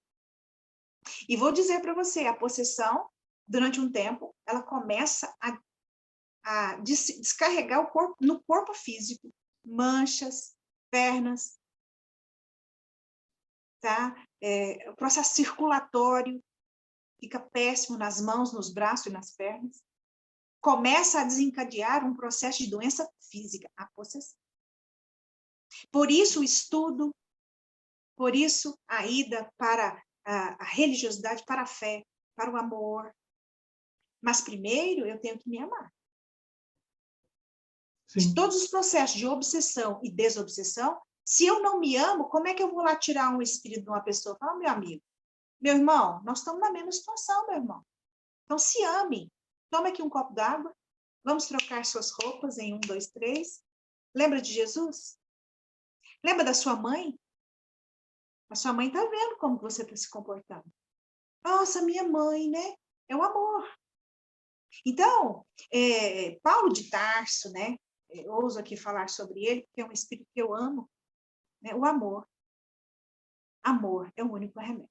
E vou dizer para você, a possessão, durante um tempo, ela começa a descarregar o corpo, no corpo físico, manchas, pernas, tá? O processo circulatório fica péssimo nas mãos, nos braços e nas pernas. Começa a desencadear um processo de doença física, a possessão. Por isso o estudo, por isso a ida para a religiosidade, para a fé, para o amor. Mas primeiro eu tenho que me amar. Sim. De todos os processos de obsessão e desobsessão, se eu não me amo, como é que eu vou lá tirar um espírito de uma pessoa? Fala, meu amigo, meu irmão, nós estamos na mesma situação, meu irmão. Então se amem. Toma aqui um copo d'água. Vamos trocar suas roupas em 1, 2, 3. Lembra de Jesus? Lembra da sua mãe? A sua mãe está vendo como você está se comportando. Nossa, minha mãe, né? É o amor. Então, Paulo de Tarso, né? Eu ouso aqui falar sobre ele, porque é um espírito que eu amo. Né? O amor. Amor é o único remédio.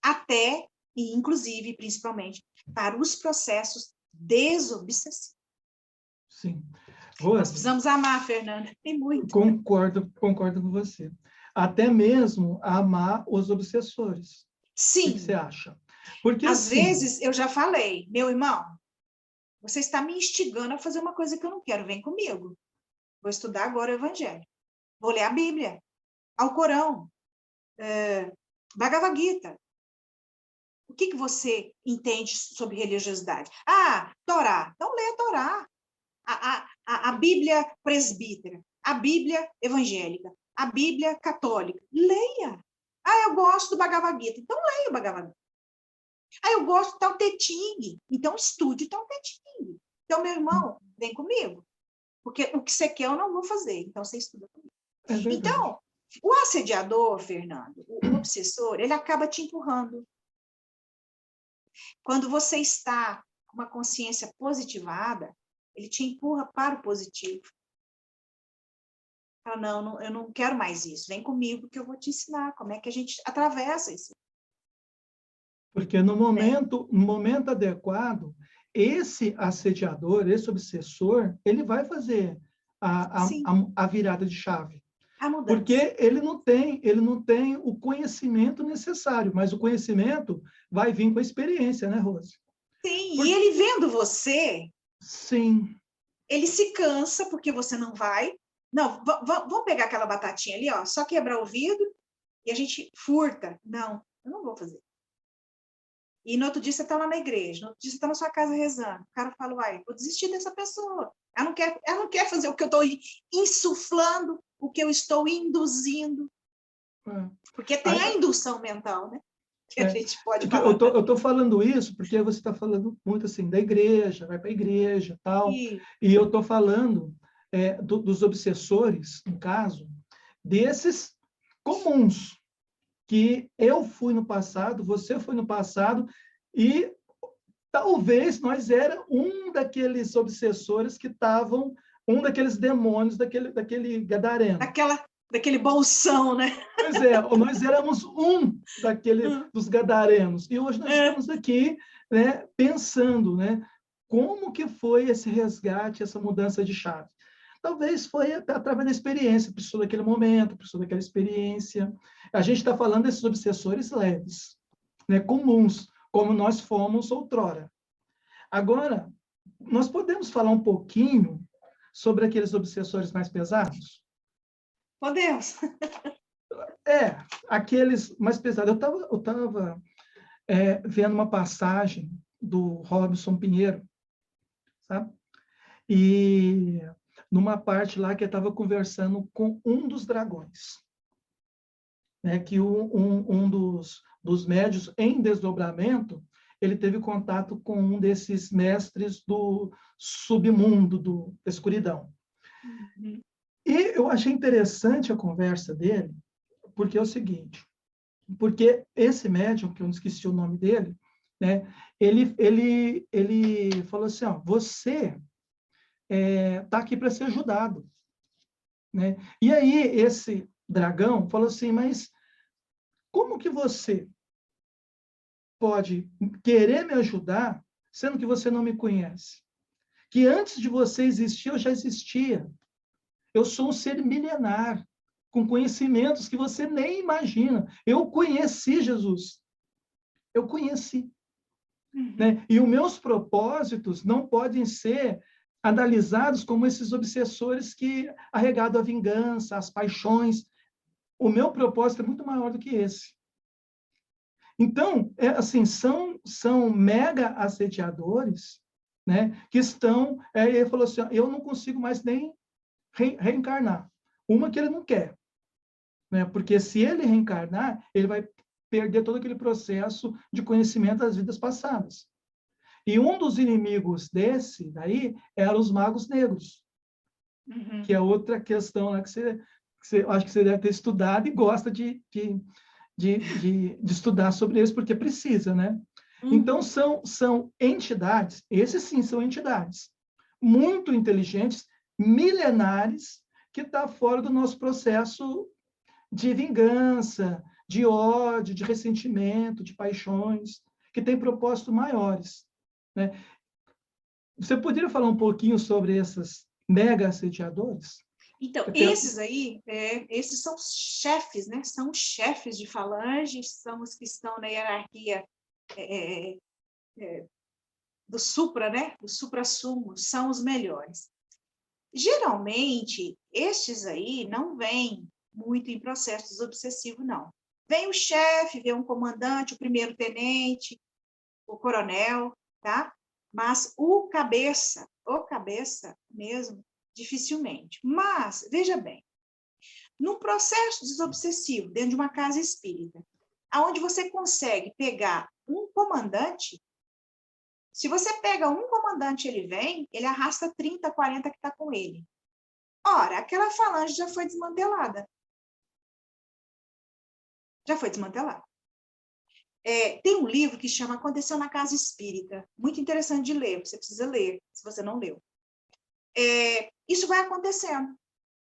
Até, e inclusive, principalmente, para os processos desobsessivos. Sim. Nós Rose, precisamos amar, Fernanda. Tem muito. concordo com você. Até mesmo amar os obsessores. O Sim. que você acha? Porque, Às assim, vezes, eu já falei, meu irmão, você está me instigando a fazer uma coisa que eu não quero, vem comigo. Vou estudar agora o Evangelho. Vou ler a Bíblia, Alcorão, Bhagavad Gita. O que você entende sobre religiosidade? Ah, Torá. Então lê a Torá. A Bíblia presbítera, a Bíblia evangélica, a Bíblia católica. Leia. Ah, eu gosto do Bhagavad Gita. Então leia o Bhagavad Gita. Ah, eu gosto de Tao Te Ching. Então estude Tao Te Ching. Então, meu irmão, vem comigo. Porque o que você quer eu não vou fazer. Então, você estuda comigo. é verdade. Então, o assediador, Fernando, o obsessor, ele acaba te empurrando. Quando você está com uma consciência positivada, ele te empurra para o positivo. Fala, não, eu não quero mais isso. Vem comigo que eu vou te ensinar como é que a gente atravessa isso. Porque no momento adequado, esse assediador, esse obsessor, ele vai fazer a virada de chave. A mudança. Porque ele não tem o conhecimento necessário, mas o conhecimento vai vir com a experiência, né, Rose? Sim, e ele vendo você, sim, ele se cansa porque você não vai. Não, vamos pegar aquela batatinha ali, ó, só quebrar o vidro e a gente furta. Não, eu não vou fazer. E no outro dia você está lá na igreja, no outro dia você está na sua casa rezando. O cara fala, uai, vou desistir dessa pessoa. Ela não quer fazer o que eu estou insuflando, o que eu estou induzindo. Porque tem a indução mental, né? Que a gente pode falar. Eu estou falando isso porque você está falando muito assim da igreja, vai para a igreja tal. E eu estou falando dos obsessores, no caso, desses comuns, que eu fui no passado, você foi no passado, e talvez nós era um daqueles obsessores que estavam, um daqueles demônios daquele gadareno. Daquele bolsão, né? Pois é, nós éramos um dos gadarenos. E hoje nós estamos aqui, né, pensando, né, como que foi esse resgate, essa mudança de chave. Talvez foi através da experiência, precisou daquele momento, precisou daquela experiência. A gente está falando desses obsessores leves, né, comuns, como nós fomos outrora. Agora, nós podemos falar um pouquinho sobre aqueles obsessores mais pesados? Podemos. Aqueles mais pesados. Eu estava vendo uma passagem do Robson Pinheiro, sabe? E numa parte lá que ele estava conversando com um dos dragões, né? Que um dos médios em desdobramento, ele teve contato com um desses mestres do submundo, da escuridão. Uhum. E eu achei interessante a conversa dele, porque é o seguinte, porque esse médium, que eu não esqueci o nome dele, né? Ele falou assim, ó, você está aqui para ser ajudado, né? E aí esse dragão falou assim, mas como que você pode querer me ajudar, sendo que você não me conhece? Que antes de você existir, eu já existia. Eu sou um ser milenar, com conhecimentos que você nem imagina. Eu conheci Jesus. Eu conheci. Né? E os meus propósitos não podem ser analisados como esses obsessores que arregado a vingança, as paixões. O meu propósito é muito maior do que esse. Então, assim, são mega assediadores, né, que estão... ele falou assim, eu não consigo mais nem reencarnar. Uma que ele não quer, né, porque se ele reencarnar, ele vai perder todo aquele processo de conhecimento das vidas passadas. E um dos inimigos desse daí eram os magos negros, que é outra questão lá que você acho que você deve ter estudado e gosta de estudar sobre eles, porque precisa, né? Então, são entidades, esses sim são entidades, muito inteligentes, milenares, que estão fora do nosso processo de vingança, de ódio, de ressentimento, de paixões, que tem propósitos maiores, né? Você poderia falar um pouquinho sobre esses mega assediadores? Então, esses aí, esses são chefes, né? São chefes de falange, são os que estão na hierarquia do supra, né? Do supra-sumo, são os melhores. Geralmente, estes aí não vêm muito em processos obsessivos, não. Vem o chefe, vem um comandante, o primeiro-tenente, o coronel, tá? Mas o cabeça mesmo, dificilmente. Mas, veja bem, num processo desobsessivo, dentro de uma casa espírita, aonde você consegue pegar um comandante, se você pega um comandante, ele vem, ele arrasta 30, 40 que está com ele. Ora, aquela falange já foi desmantelada. Já foi desmantelada. Tem um livro que chama Aconteceu na Casa Espírita, muito interessante de ler, você precisa ler, se você não leu. Isso vai acontecendo.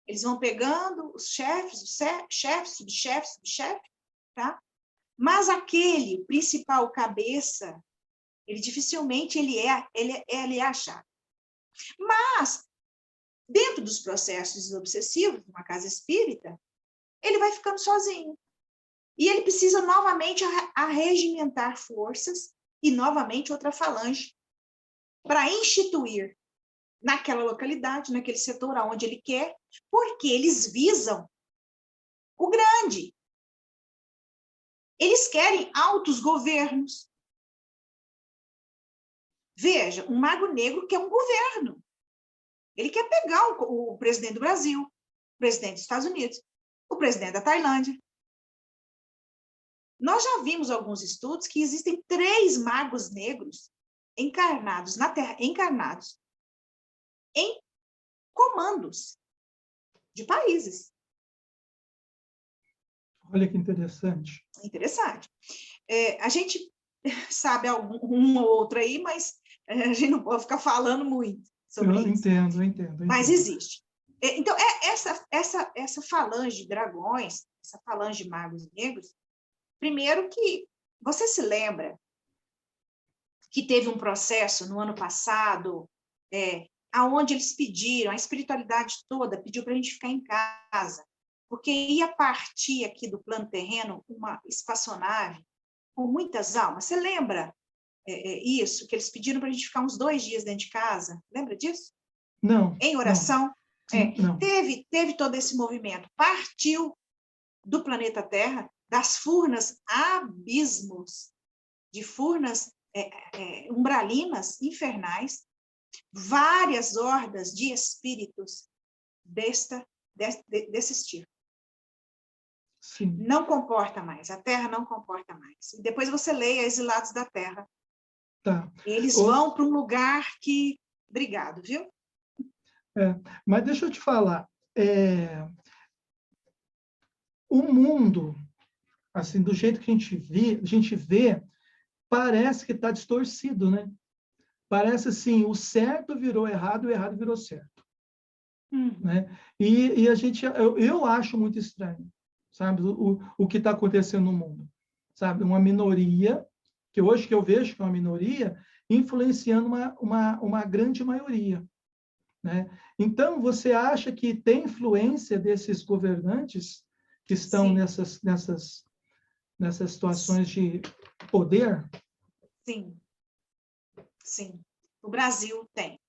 Eles vão pegando os chefes, subchefes, tá? Mas aquele principal cabeça, ele dificilmente ele é achado. Mas, dentro dos processos obsessivos, numa casa espírita, ele vai ficando sozinho. E ele precisa novamente arregimentar forças e novamente outra falange para instituir naquela localidade, naquele setor aonde ele quer, porque eles visam o grande. Eles querem altos governos. Veja, um mago negro quer um governo. Ele quer pegar o presidente do Brasil, o presidente dos Estados Unidos, o presidente da Tailândia. Nós já vimos alguns estudos que existem 3 magos negros encarnados na Terra, encarnados em comandos de países. Olha que interessante. Interessante. A gente sabe um ou outro aí, mas a gente não pode ficar falando muito sobre isso. Eu entendo. Mas existe. Então, essa falange de dragões, essa falange de magos negros, primeiro que você se lembra que teve um processo no ano passado, aonde eles pediram, a espiritualidade toda pediu para a gente ficar em casa, porque ia partir aqui do plano terreno uma espaçonave com muitas almas. Você lembra isso? Que eles pediram para a gente ficar uns 2 dias dentro de casa? Lembra disso? Não. Em oração? Não. Teve todo esse movimento. Partiu do planeta Terra, das furnas abismos, de furnas umbralinas infernais, várias hordas de espíritos desses tipos. Sim. Não comporta mais, a Terra não comporta mais. E depois você leia Exilados da Terra. Tá. Eles vão para um lugar que... Obrigado, viu? Mas deixa eu te falar, o mundo, assim, do jeito que a gente vê, parece que está distorcido, né? Parece assim, o certo virou errado, o errado virou certo, né? E eu acho muito estranho, sabe, o que está acontecendo no mundo, sabe? Uma minoria, que hoje que eu vejo que é uma minoria, influenciando uma grande maioria, né? Então, você acha que tem influência desses governantes que estão nessas situações de poder? Sim, sim. O Brasil tem.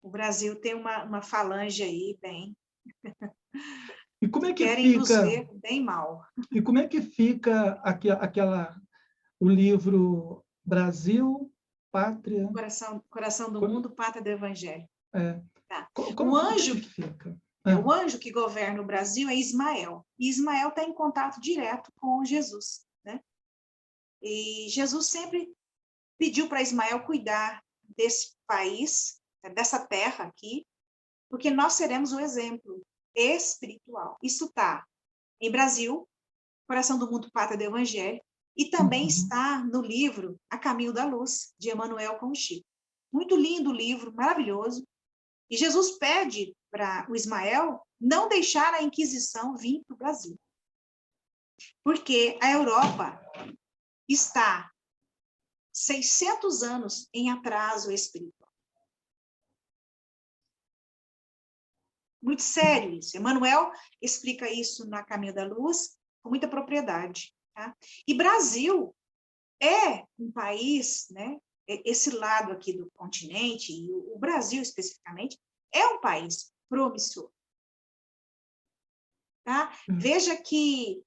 O Brasil tem uma falange aí bem... E como é que querem nos fica? ver bem mal. E como é que fica o livro Brasil, Pátria? Coração do Mundo, Pátria do Evangelho. Tá. Como é que fica? O anjo que governa o Brasil é Ismael. E Ismael está em contato direto com Jesus, né? E Jesus sempre pediu para Ismael cuidar desse país, dessa terra aqui, porque nós seremos o exemplo espiritual. Isso está em Brasil, Coração do Mundo, Pátria do Evangelho, e também está no livro A Caminho da Luz, de Emmanuel com Chico. Muito lindo o livro, maravilhoso. E Jesus pede para o Ismael não deixar a Inquisição vir para o Brasil. Porque a Europa está 600 anos em atraso espiritual. Muito sério isso. Emmanuel explica isso na Caminho da Luz com muita propriedade. Tá? E Brasil é um país, né? Esse lado aqui do continente, e o Brasil especificamente, é um país promissor. Tá? Veja que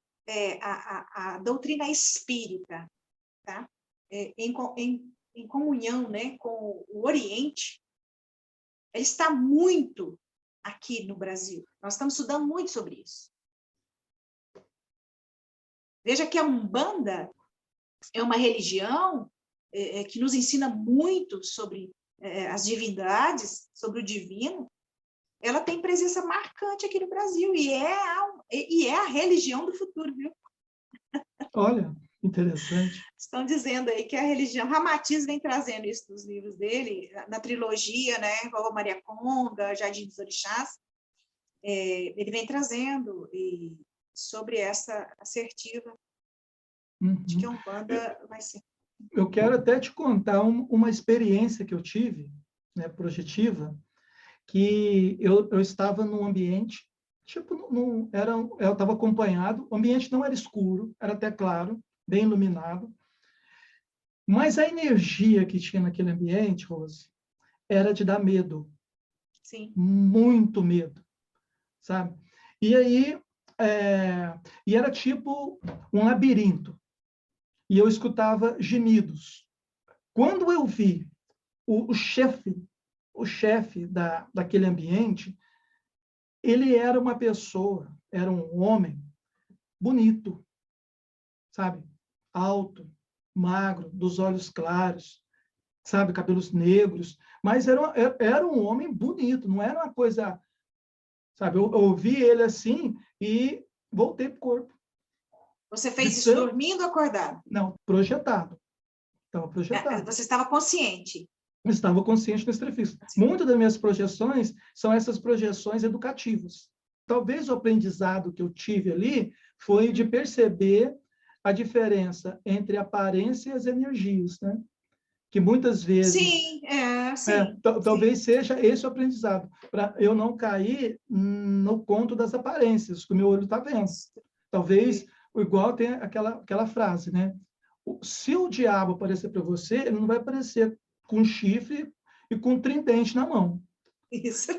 a doutrina espírita, tá? Em comunhão, né, com o Oriente, ela está muito aqui no Brasil. Nós estamos estudando muito sobre isso. Veja que a Umbanda é uma religião que nos ensina muito sobre as divindades, sobre o divino. Ela tem presença marcante aqui no Brasil e é a religião do futuro, viu? Olha, interessante. Estão dizendo aí que a religião... Ramatiz vem trazendo isso dos livros dele, na trilogia, né? Vovó Maria Conga, Jardim dos Orixás. Ele vem trazendo sobre essa assertiva de que a Umbanda vai ser. Eu quero até te contar uma experiência que eu tive, né, projetiva, que eu estava num ambiente, tipo, eu estava acompanhado, o ambiente não era escuro, era até claro, bem iluminado, mas a energia que tinha naquele ambiente, Rose, era de dar medo. Sim. Muito medo, sabe? E aí, e era tipo um labirinto, e eu escutava gemidos. Quando eu vi o chefe daquele ambiente, ele era uma pessoa, era um homem bonito, sabe? Alto, magro, dos olhos claros, sabe? Cabelos negros, mas era um homem bonito, não era uma coisa, sabe? Eu ouvi ele assim e voltei para o corpo. Você fez isso dormindo ou acordado? Não, projetado. Estava projetado. Você estava consciente? Estava consciente nesse extrafísico. Muitas das minhas projeções são essas projeções educativas. Talvez o aprendizado que eu tive ali foi de perceber a diferença entre a aparência e as energias, né? Que muitas vezes... Sim, talvez seja esse o aprendizado, para eu não cair no conto das aparências, que o meu olho está vendo. Talvez, igual tem aquela frase, né? Se o diabo aparecer para você, ele não vai aparecer com chifre e com tridente na mão. Isso.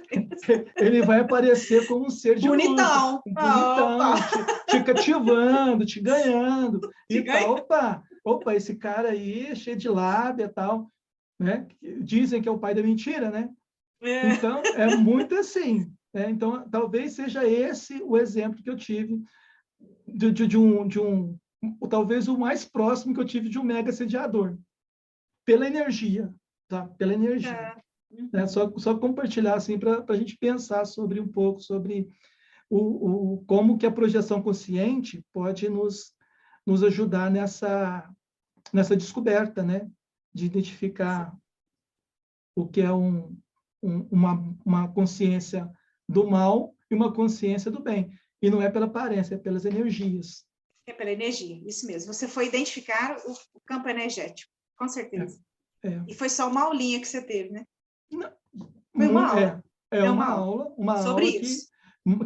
Ele vai aparecer como um ser de luz, bonitão, te cativando, te ganhando. Opa, esse cara aí é cheio de lábia e tal, né? Dizem que é o pai da mentira, né? Então, é muito assim. Então, talvez seja esse o exemplo que eu tive talvez o mais próximo que eu tive de um mega assediador, pela energia, tá? Pela energia. Tá. Uhum. Só compartilhar, assim, para a gente pensar sobre um pouco sobre como que a projeção consciente pode nos ajudar nessa descoberta, né? De identificar o que é uma consciência do mal e uma consciência do bem. E não é pela aparência, é pelas energias. É pela energia, isso mesmo. Você foi identificar o campo energético, com certeza. E foi só uma aulinha que você teve, né? Não, Foi uma aula. É uma aula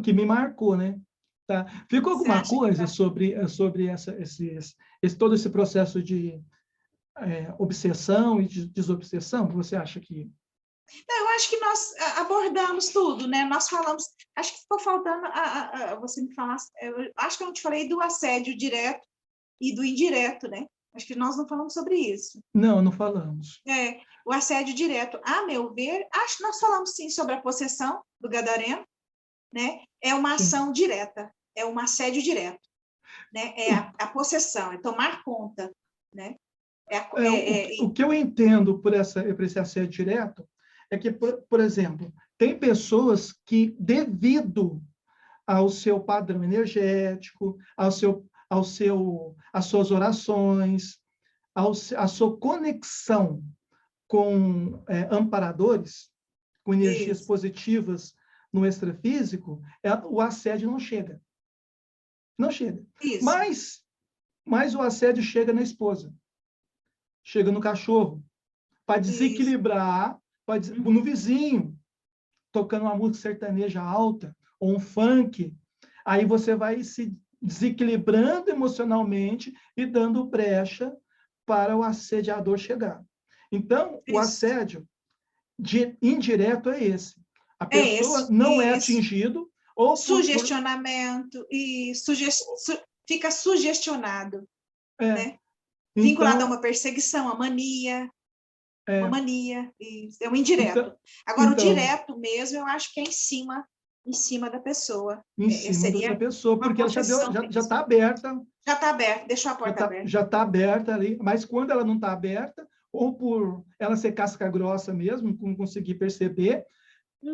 que me marcou, né? Tá? Ficou alguma coisa sobre todo esse processo de obsessão e de desobsessão que você acha que... Não, eu acho que nós abordamos tudo, né? Nós falamos, acho que ficou faltando você me falar, acho que eu não te falei do assédio direto e do indireto, né? Acho que nós não falamos sobre isso. Não falamos. O assédio direto, a meu ver, acho que nós falamos sim sobre a possessão do gadareno, né? É uma ação direta, é um assédio direto, né? É a possessão, é tomar conta, né? O que eu entendo por esse assédio direto é que, por exemplo, tem pessoas que, devido ao seu padrão energético, às suas orações, à sua conexão com amparadores, com energias positivas no extrafísico, o assédio não chega. Não chega. Mas o assédio chega na esposa, chega no cachorro, para desequilibrar, no vizinho, tocando uma música sertaneja alta, ou um funk, aí você vai se desequilibrando emocionalmente e dando brecha para o assediador chegar. Então, o assédio indireto é esse. A pessoa não é atingido... ou sugestionamento, e fica sugestionado, né? Então, vinculado a uma perseguição, a mania... Uma mania, é um indireto. Agora, o direto mesmo, eu acho que é em cima da pessoa. Em cima da pessoa, porque ela já está aberta. Já está aberta, deixou a porta aberta. Já está aberta ali, mas quando ela não está aberta, ou por ela ser casca grossa mesmo, não conseguir perceber,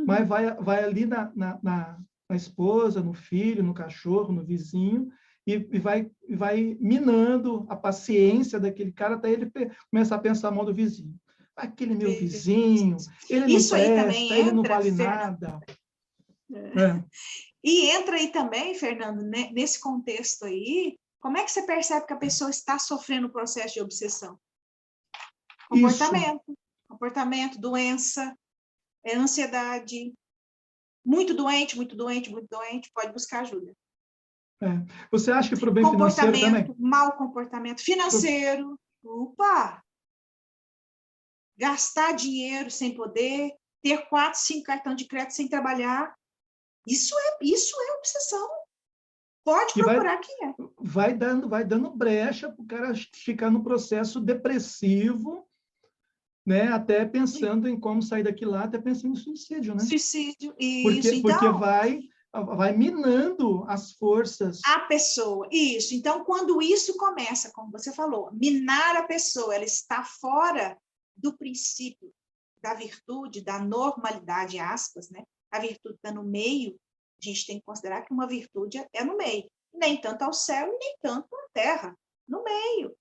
mas vai ali na esposa, no filho, no cachorro, no vizinho, e vai minando a paciência daquele cara até ele começar a pensar mal do vizinho. Aquele meu vizinho, ele não presta, ele não vale nada. E entra aí também, Fernando, né, nesse contexto aí, como é que você percebe que a pessoa está sofrendo o processo de obsessão? Comportamento, doença, ansiedade. Muito doente, pode buscar ajuda. Você acha que para o bem financeiro também? Mau comportamento financeiro. Opa! Gastar dinheiro sem poder, ter 4, 5 cartões de crédito sem trabalhar. Isso é obsessão. Pode procurar que é. Vai dando brecha para o cara ficar no processo depressivo, né? Até pensando em como sair daquilo lá, até pensando em suicídio, né? Suicídio, isso. Porque vai minando as forças. A pessoa, isso. Então, quando isso começa, como você falou, minar a pessoa, ela está fora do princípio da virtude, da normalidade, aspas, né? A virtude está no meio, a gente tem que considerar que uma virtude é no meio. Nem tanto ao céu e nem tanto à terra, no meio,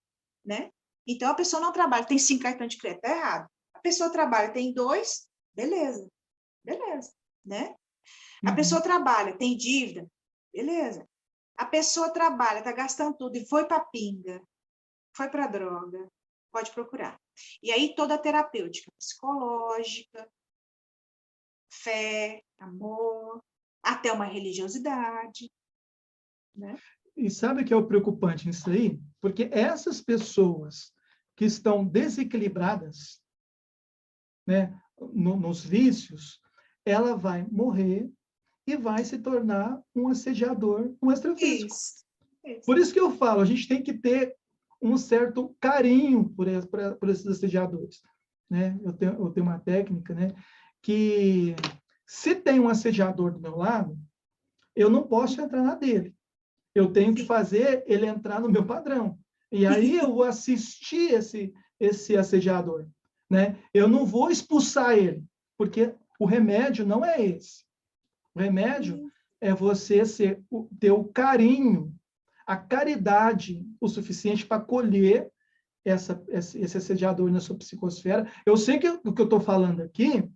né? Então, a pessoa não trabalha, tem 5 cartões de crédito, está errado. A pessoa trabalha, tem 2, beleza, né? A pessoa trabalha, tem dívida, beleza. A pessoa trabalha, está gastando tudo e foi para a pinga, foi para a droga, pode procurar. E aí toda a terapêutica psicológica, fé, amor, até uma religiosidade, né? E sabe o que é o preocupante nisso aí? Porque essas pessoas que estão desequilibradas, né, nos vícios, ela vai morrer e vai se tornar um assediador, um extrafísico. Isso. Por isso que eu falo, a gente tem que ter um certo carinho por esses assediadores, né? Eu tenho uma técnica, né, que Se tem um assediador do meu lado, eu não posso entrar na dele. Eu tenho que fazer ele entrar no meu padrão. E aí eu vou assistir esse assediador, né? Eu não vou expulsar ele, porque o remédio não é esse. O remédio é você ter o carinho, a caridade o suficiente para acolher esse assediador na sua psicosfera. Eu sei que o que eu estou falando aqui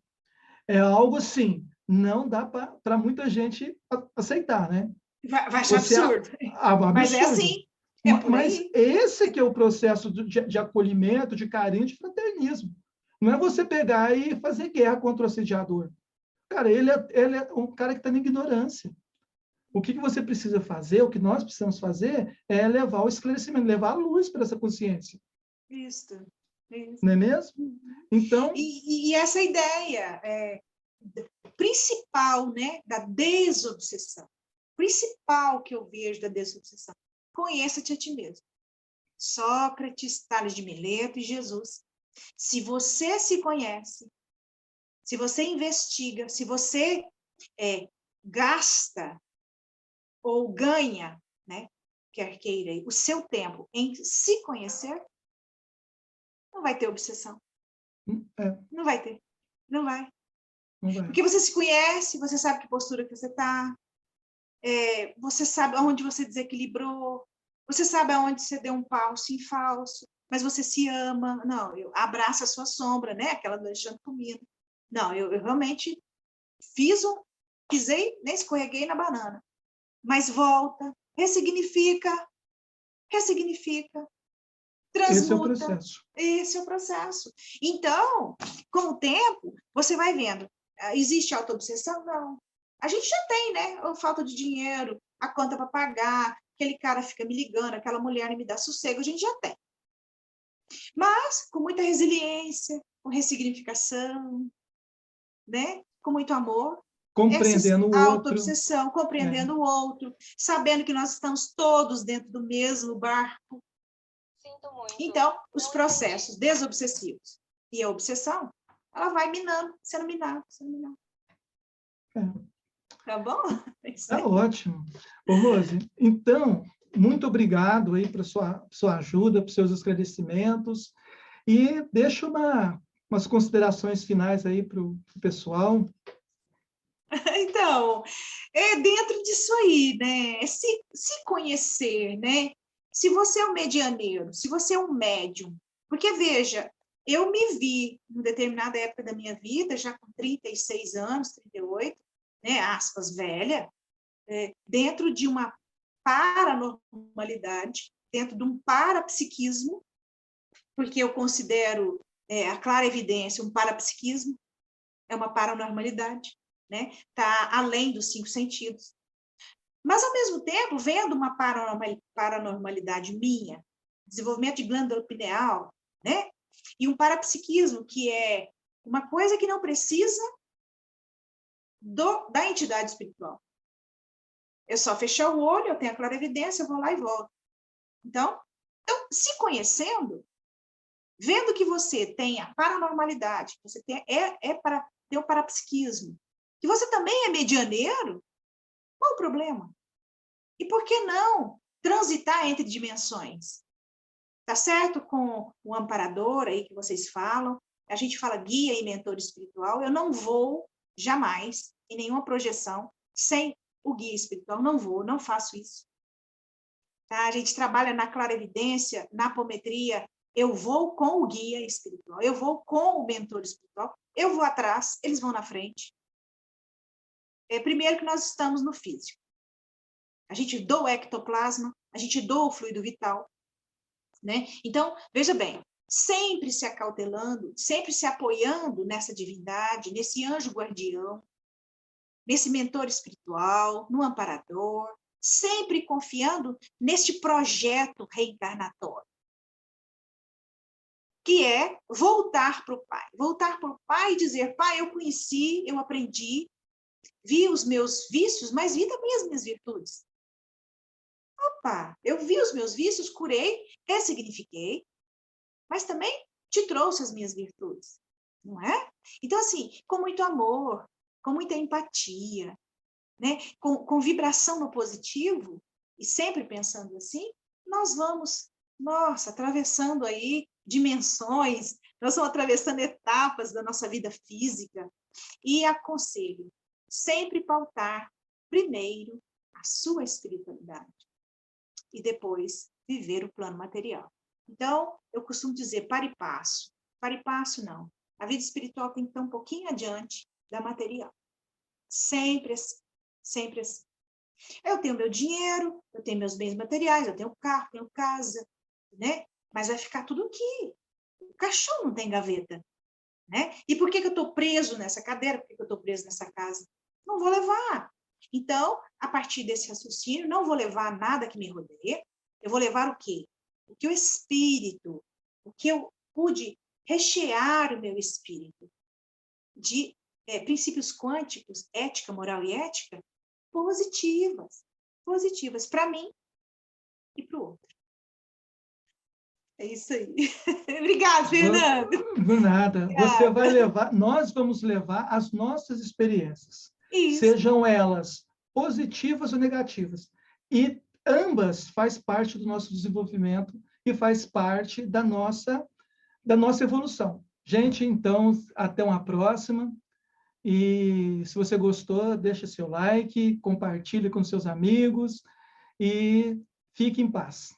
é algo assim, não dá para muita gente aceitar, né? Vai achar absurdo. Mas é absurdo. assim, é por Mas aí. esse que é o processo de acolhimento, de carinho, de fraternismo. Não é você pegar e fazer guerra contra o assediador. Cara, ele é um cara que está na ignorância. O que você precisa fazer, o que nós precisamos fazer, é levar o esclarecimento, levar a luz para essa consciência. Isso. Não é mesmo? Então... E essa ideia principal, né, da desobsessão, principal que eu vejo da desobsessão, conheça-te a ti mesmo. Sócrates, Tales de Mileto e Jesus. Se você se conhece, se você investiga, se você gasta ou ganha, né, quer queira, o seu tempo em se conhecer, não vai ter obsessão. Não vai ter. Não vai. Não vai. Porque você se conhece, você sabe que postura que você está, você sabe onde você desequilibrou, você sabe aonde você deu um passo em falso, mas você se ama. Não, eu abraço a sua sombra, né? Aquela do Alexandre Comino. Não, eu realmente pisei, nem escorreguei na banana. Mas volta, ressignifica, transmuta. Esse é o processo. Esse é o processo. Então, com o tempo, você vai vendo. Existe autoobsessão? Não. A gente já tem, né? Ou falta de dinheiro, a conta para pagar, aquele cara fica me ligando, aquela mulher não me dá sossego, a gente já tem. Mas com muita resiliência, com ressignificação, né? Com muito amor. Compreendendo o outro. Autoobsessão, compreendendo o outro, sabendo que nós estamos todos dentro do mesmo barco. Sinto muito. Então, os processos desobsessivos e a obsessão, ela vai minando, sendo minada. Tá bom? Tá ótimo. Ô, Rose, então, muito obrigado aí por sua ajuda, por seus esclarecimentos, e deixo umas considerações finais aí para o pessoal. Então, dentro disso aí, né? Se conhecer, né? Se você é um medianeiro, se você é um médium, porque, veja, eu me vi, em determinada época da minha vida, já com 36 anos, 38, né, aspas, velha, dentro de uma paranormalidade, dentro de um parapsiquismo, porque eu considero a clara evidência um parapsiquismo, é uma paranormalidade, né? Está além dos 5 sentidos. Mas, ao mesmo tempo, vendo uma paranormalidade minha, desenvolvimento de glândula pineal, né? E um parapsiquismo, que é uma coisa que não precisa da entidade espiritual. Eu só fechar o olho, eu tenho a clara evidência, eu vou lá e volto. Então, se conhecendo, vendo que você tem a paranormalidade, que você tem, para ter o parapsiquismo, que você também é medianeiro, qual o problema? E por que não transitar entre dimensões? Tá certo com o amparador aí que vocês falam, a gente fala guia e mentor espiritual, eu não vou jamais, em nenhuma projeção, sem o guia espiritual, não faço isso. Tá? A gente trabalha na clarevidência, na apometria, eu vou com o guia espiritual, eu vou com o mentor espiritual, eu vou atrás, eles vão na frente. Primeiro que nós estamos no físico. A gente doa o ectoplasma, a gente doa o fluido vital, né? Então, veja bem, sempre se acautelando, sempre se apoiando nessa divindade, nesse anjo guardião, nesse mentor espiritual, no amparador, sempre confiando neste projeto reencarnatório, que é voltar para o Pai e dizer, Pai, eu conheci, eu aprendi, vi os meus vícios, mas vi também as minhas virtudes. Opa, eu vi os meus vícios, curei, ressignifiquei, mas também te trouxe as minhas virtudes, não é? Então, assim, com muito amor, com muita empatia, né? Com vibração no positivo, e sempre pensando assim, nós vamos, nossa, atravessando aí dimensões, nós vamos atravessando etapas da nossa vida física. E aconselho, sempre pautar primeiro a sua espiritualidade e depois viver o plano material. Então, eu costumo dizer, para e passo. Para e passo, não. A vida espiritual tem que estar um pouquinho adiante da material. Sempre assim. Sempre assim. Eu tenho meu dinheiro, eu tenho meus bens materiais, eu tenho carro, tenho casa, né? Mas vai ficar tudo aqui. O caixão não tem gaveta, né? E por que eu estou preso nessa cadeira? Por que eu estou preso nessa casa? Não vou levar. Então, a partir desse raciocínio, não vou levar nada que me rodeie. Eu vou levar o quê? O que o espírito, o que eu pude rechear o meu espírito de princípios quânticos, ética, moral e ética, positivas para mim e para o outro. É isso aí. Obrigada, Fernando. Do nada. Você vai levar, nós vamos levar as nossas experiências, sejam elas positivas ou negativas. E ambas faz parte do nosso desenvolvimento e faz parte da nossa evolução. Gente, então, até uma próxima. E se você gostou, deixa seu like, compartilhe com seus amigos e fique em paz.